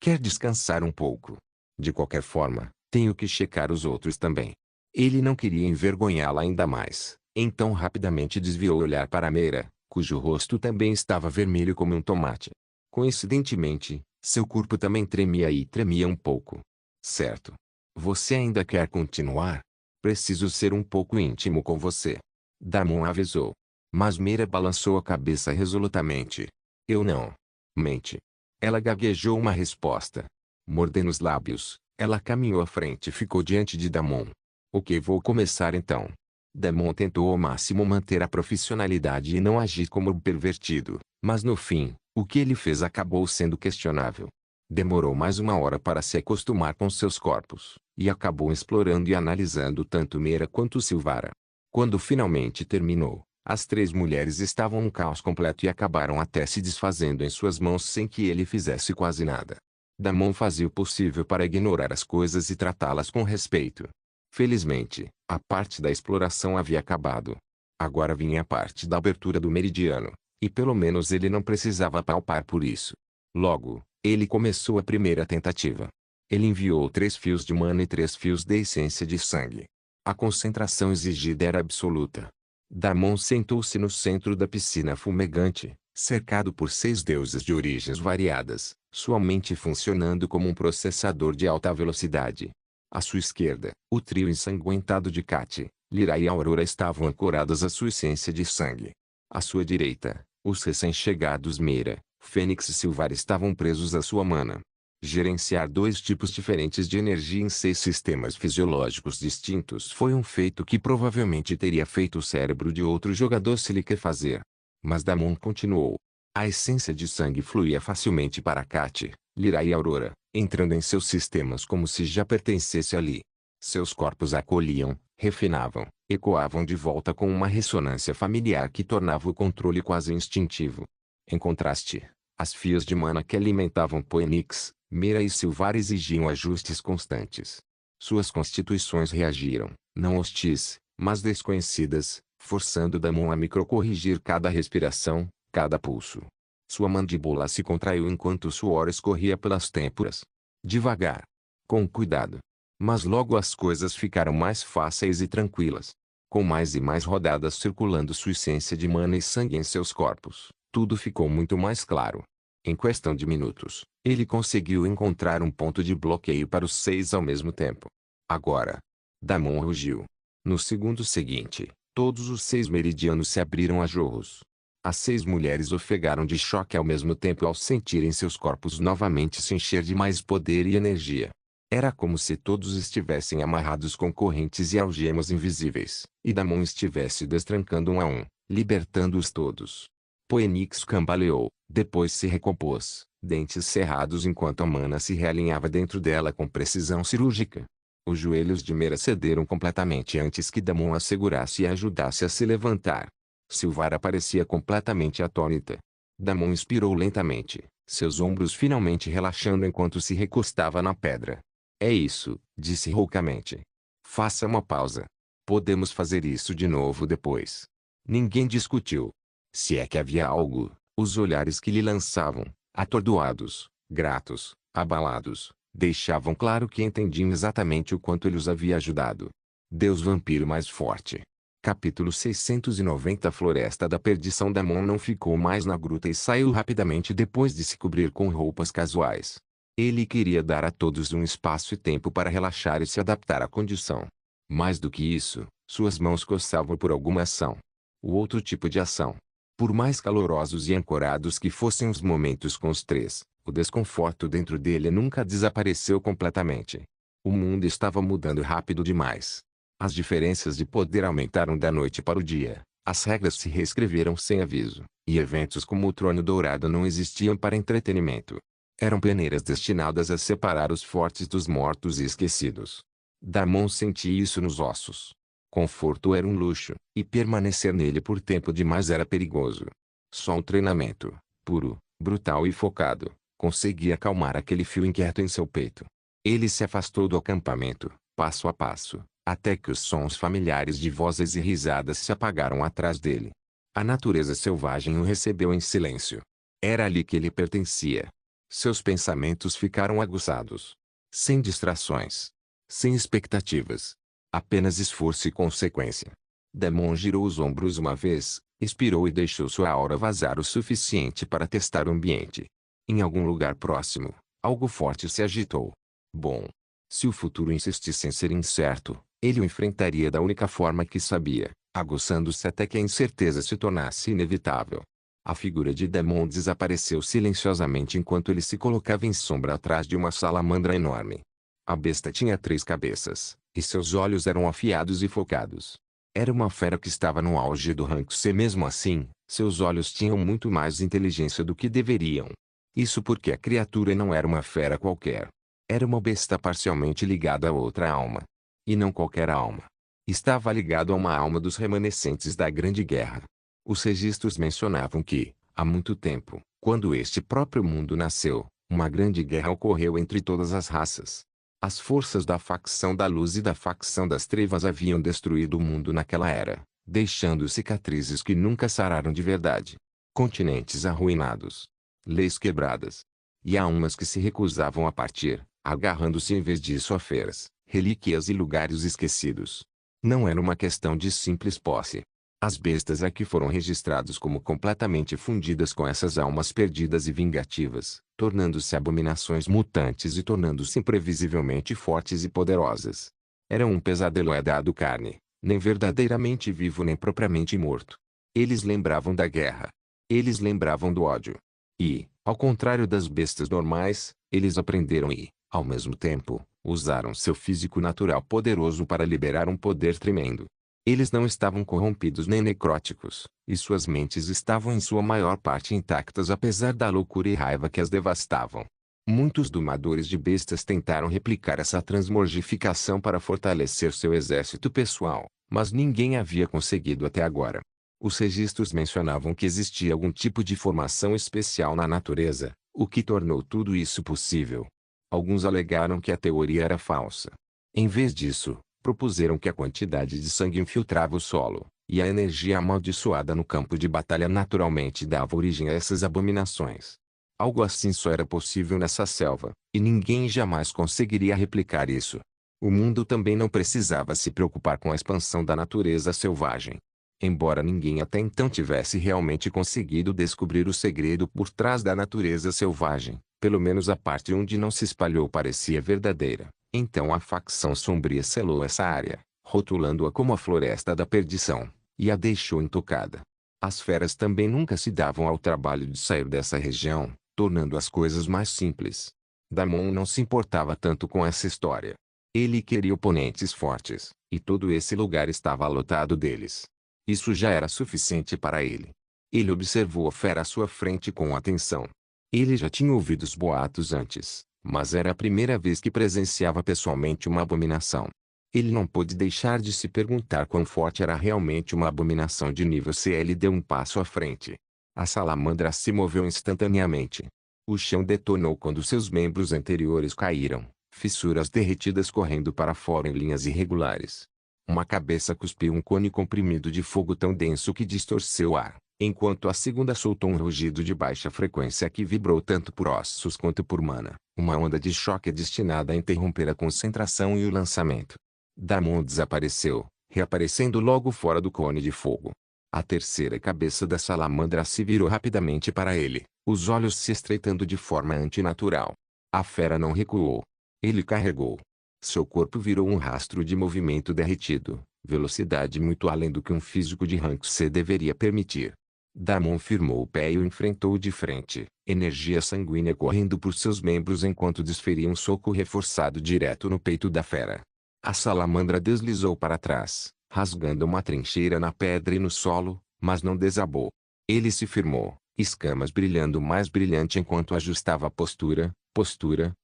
A: Quer descansar um pouco? De qualquer forma, tenho que checar os outros também. Ele não queria envergonhá-la ainda mais, então rapidamente desviou o olhar para Meira, cujo rosto também estava vermelho como um tomate. Coincidentemente, seu corpo também tremia um pouco. Certo. Você ainda quer continuar? Preciso ser um pouco íntimo com você. Damon avisou. Mas Meira balançou a cabeça resolutamente. Eu não. Mente. Ela gaguejou uma resposta. Mordendo os lábios, ela caminhou à frente e ficou diante de Damon. Ok, vou começar então. Damon tentou ao máximo manter a profissionalidade e não agir como um pervertido, mas no fim, o que ele fez acabou sendo questionável. Demorou mais 1 hora para se acostumar com seus corpos, e acabou explorando e analisando tanto Meira quanto Silvara. Quando finalmente terminou, as 3 mulheres estavam um caos completo e acabaram até se desfazendo em suas mãos sem que ele fizesse quase nada. Damon fazia o possível para ignorar as coisas e tratá-las com respeito. Felizmente, a parte da exploração havia acabado. Agora vinha a parte da abertura do meridiano, e pelo menos ele não precisava palpar por isso. Logo, ele começou a primeira tentativa. Ele enviou 3 fios de mana e 3 fios de essência de sangue. A concentração exigida era absoluta. Damon sentou-se no centro da piscina fumegante, cercado por 6 deuses de origens variadas, sua mente funcionando como um processador de alta velocidade. À sua esquerda, o trio ensanguentado de Kat, Lyra e Aurora estavam ancoradas à sua essência de sangue. À sua direita, os recém-chegados Meira, Fênix e Silvar estavam presos à sua mana. Gerenciar dois tipos diferentes de energia em 6 sistemas fisiológicos distintos foi um feito que provavelmente teria feito o cérebro de outro jogador se liquefazer. Mas Damon continuou. A essência de sangue fluía facilmente para Kat, Lyra e Aurora, entrando em seus sistemas como se já pertencesse ali. Seus corpos acolhiam, refinavam, ecoavam de volta com uma ressonância familiar que tornava o controle quase instintivo. Em contraste, as fias de mana que alimentavam Phoenix, Meira e Silvar exigiam ajustes constantes. Suas constituições reagiram, não hostis, mas desconhecidas, forçando Damon a microcorrigir cada respiração, cada pulso. Sua mandíbula se contraiu enquanto o suor escorria pelas têmporas. Devagar. Com cuidado. Mas logo as coisas ficaram mais fáceis e tranquilas. Com mais e mais rodadas circulando sua essência de mana e sangue em seus corpos, tudo ficou muito mais claro. Em questão de minutos, ele conseguiu encontrar um ponto de bloqueio para os 6 ao mesmo tempo. Agora. Damon rugiu. No segundo seguinte, todos os 6 meridianos se abriram a jorros. As 6 mulheres ofegaram de choque ao mesmo tempo ao sentirem seus corpos novamente se encher de mais poder e energia. Era como se todos estivessem amarrados com correntes e algemas invisíveis, e Damon estivesse destrancando um a um, libertando-os todos. Phoenix cambaleou, depois se recompôs, dentes cerrados enquanto a mana se realinhava dentro dela com precisão cirúrgica. Os joelhos de Meira cederam completamente antes que Damon a segurasse e a ajudasse a se levantar. Silvar parecia completamente atônita. Damon inspirou lentamente, seus ombros finalmente relaxando enquanto se recostava na pedra. É isso, disse roucamente. Faça uma pausa. Podemos fazer isso de novo depois. Ninguém discutiu. Se é que havia algo, os olhares que lhe lançavam, atordoados, gratos, abalados, deixavam claro que entendiam exatamente o quanto ele os havia ajudado. Deus vampiro mais forte. Capítulo 690 A Floresta da Perdição. Damon não ficou mais na gruta e saiu rapidamente depois de se cobrir com roupas casuais. Ele queria dar a todos um espaço e tempo para relaxar e se adaptar à condição. Mais do que isso, suas mãos coçavam por alguma ação. O outro tipo de ação. Por mais calorosos e ancorados que fossem os momentos com os 3, o desconforto dentro dele nunca desapareceu completamente. O mundo estava mudando rápido demais. As diferenças de poder aumentaram da noite para o dia, as regras se reescreveram sem aviso, e eventos como o Trono Dourado não existiam para entretenimento. Eram peneiras destinadas a separar os fortes dos mortos e esquecidos. Damon sentia isso nos ossos. Conforto era um luxo, e permanecer nele por tempo demais era perigoso. Só um treinamento, puro, brutal e focado, conseguia acalmar aquele fio inquieto em seu peito. Ele se afastou do acampamento, passo a passo, até que os sons familiares de vozes e risadas se apagaram atrás dele. A natureza selvagem o recebeu em silêncio. Era ali que ele pertencia. Seus pensamentos ficaram aguçados. Sem distrações. Sem expectativas. Apenas esforço e consequência. Damon girou os ombros uma vez, expirou e deixou sua aura vazar o suficiente para testar o ambiente. Em algum lugar próximo, algo forte se agitou. Bom. Se o futuro insistisse em ser incerto, ele o enfrentaria da única forma que sabia, aguçando-se até que a incerteza se tornasse inevitável. A figura de Damon desapareceu silenciosamente enquanto ele se colocava em sombra atrás de uma salamandra enorme. A besta tinha 3 cabeças, e seus olhos eram afiados e focados. Era uma fera que estava no auge do rank C. Mesmo assim, seus olhos tinham muito mais inteligência do que deveriam. Isso porque a criatura não era uma fera qualquer. Era uma besta parcialmente ligada a outra alma. E não qualquer alma. Estava ligado a uma alma dos remanescentes da Grande Guerra. Os registros mencionavam que, há muito tempo, quando este próprio mundo nasceu, uma grande guerra ocorreu entre todas as raças. As forças da facção da luz e da facção das trevas haviam destruído o mundo naquela era, deixando cicatrizes que nunca sararam de verdade. Continentes arruinados. Leis quebradas. E almas que se recusavam a partir, agarrando-se em vez disso a feras, relíquias e lugares esquecidos. Não era uma questão de simples posse. As bestas aqui foram registradas como completamente fundidas com essas almas perdidas e vingativas, tornando-se abominações mutantes e tornando-se imprevisivelmente fortes e poderosas. Era um pesadelo dado carne, nem verdadeiramente vivo nem propriamente morto. Eles lembravam da guerra. Eles lembravam do ódio. E, ao contrário das bestas normais, eles aprenderam e, ao mesmo tempo, usaram seu físico natural poderoso para liberar um poder tremendo. Eles não estavam corrompidos nem necróticos, e suas mentes estavam em sua maior parte intactas apesar da loucura e raiva que as devastavam. Muitos domadores de bestas tentaram replicar essa transmorgificação para fortalecer seu exército pessoal, mas ninguém havia conseguido até agora. Os registros mencionavam que existia algum tipo de formação especial na natureza, o que tornou tudo isso possível. Alguns alegaram que a teoria era falsa. Em vez disso, propuseram que a quantidade de sangue infiltrava o solo, e a energia amaldiçoada no campo de batalha naturalmente dava origem a essas abominações. Algo assim só era possível nessa selva, e ninguém jamais conseguiria replicar isso. O mundo também não precisava se preocupar com a expansão da natureza selvagem. Embora ninguém até então tivesse realmente conseguido descobrir o segredo por trás da natureza selvagem, pelo menos a parte onde não se espalhou parecia verdadeira. Então a facção sombria selou essa área, rotulando-a como a floresta da perdição, e a deixou intocada. As feras também nunca se davam ao trabalho de sair dessa região, tornando as coisas mais simples. Damon não se importava tanto com essa história. Ele queria oponentes fortes, e todo esse lugar estava lotado deles. Isso já era suficiente para ele. Ele observou a fera à sua frente com atenção. Ele já tinha ouvido os boatos antes, mas era a primeira vez que presenciava pessoalmente uma abominação. Ele não pôde deixar de se perguntar quão forte era realmente uma abominação de nível C. Ele deu um passo à frente. A salamandra se moveu instantaneamente. O chão detonou quando seus membros anteriores caíram, fissuras derretidas correndo para fora em linhas irregulares. Uma cabeça cuspiu um cone comprimido de fogo tão denso que distorceu o ar, enquanto a segunda soltou um rugido de baixa frequência que vibrou tanto por ossos quanto por mana. Uma onda de choque destinada a interromper a concentração e o lançamento. Damon desapareceu, reaparecendo logo fora do cone de fogo. A terceira cabeça da salamandra se virou rapidamente para ele, os olhos se estreitando de forma antinatural. A fera não recuou. Ele carregou. Seu corpo virou um rastro de movimento derretido, velocidade muito além do que um físico de rank C deveria permitir. Damon firmou o pé e o enfrentou de frente, energia sanguínea correndo por seus membros enquanto desferia um soco reforçado direto no peito da fera. A salamandra deslizou para trás, rasgando uma trincheira na pedra e no solo, mas não desabou. Ele se firmou, escamas brilhando mais brilhante enquanto ajustava a postura,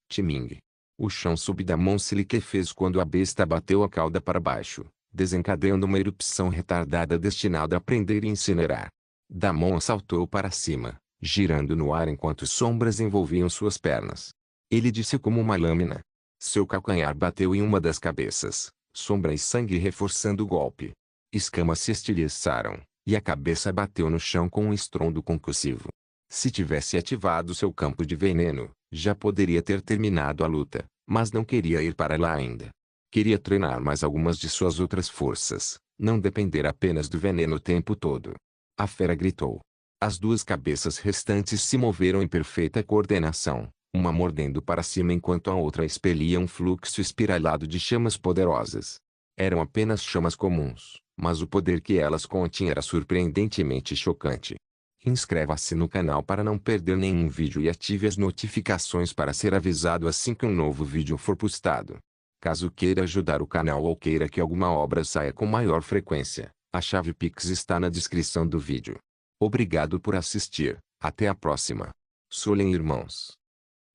A: timing. O chão sob Damon se liquefez quando a besta bateu a cauda para baixo, desencadeando uma erupção retardada destinada a prender e incinerar. Damon saltou para cima, girando no ar enquanto sombras envolviam suas pernas. Ele disse como uma lâmina. Seu calcanhar bateu em uma das cabeças, sombra e sangue reforçando o golpe. Escamas se estilhaçaram, e a cabeça bateu no chão com um estrondo concussivo. Se tivesse ativado seu campo de veneno, já poderia ter terminado a luta, mas não queria ir para lá ainda. Queria treinar mais algumas de suas outras forças, não depender apenas do veneno o tempo todo. A fera gritou. As duas cabeças restantes se moveram em perfeita coordenação, uma mordendo para cima enquanto a outra expelia um fluxo espiralado de chamas poderosas. Eram apenas chamas comuns, mas o poder que elas continham era surpreendentemente chocante. Inscreva-se no canal para não perder nenhum vídeo e ative as notificações para ser avisado assim que um novo vídeo for postado. Caso queira ajudar o canal ou queira que alguma obra saia com maior frequência, a chave Pix está na descrição do vídeo. Obrigado por assistir, até a próxima. Solem irmãos.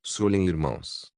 A: Solem irmãos.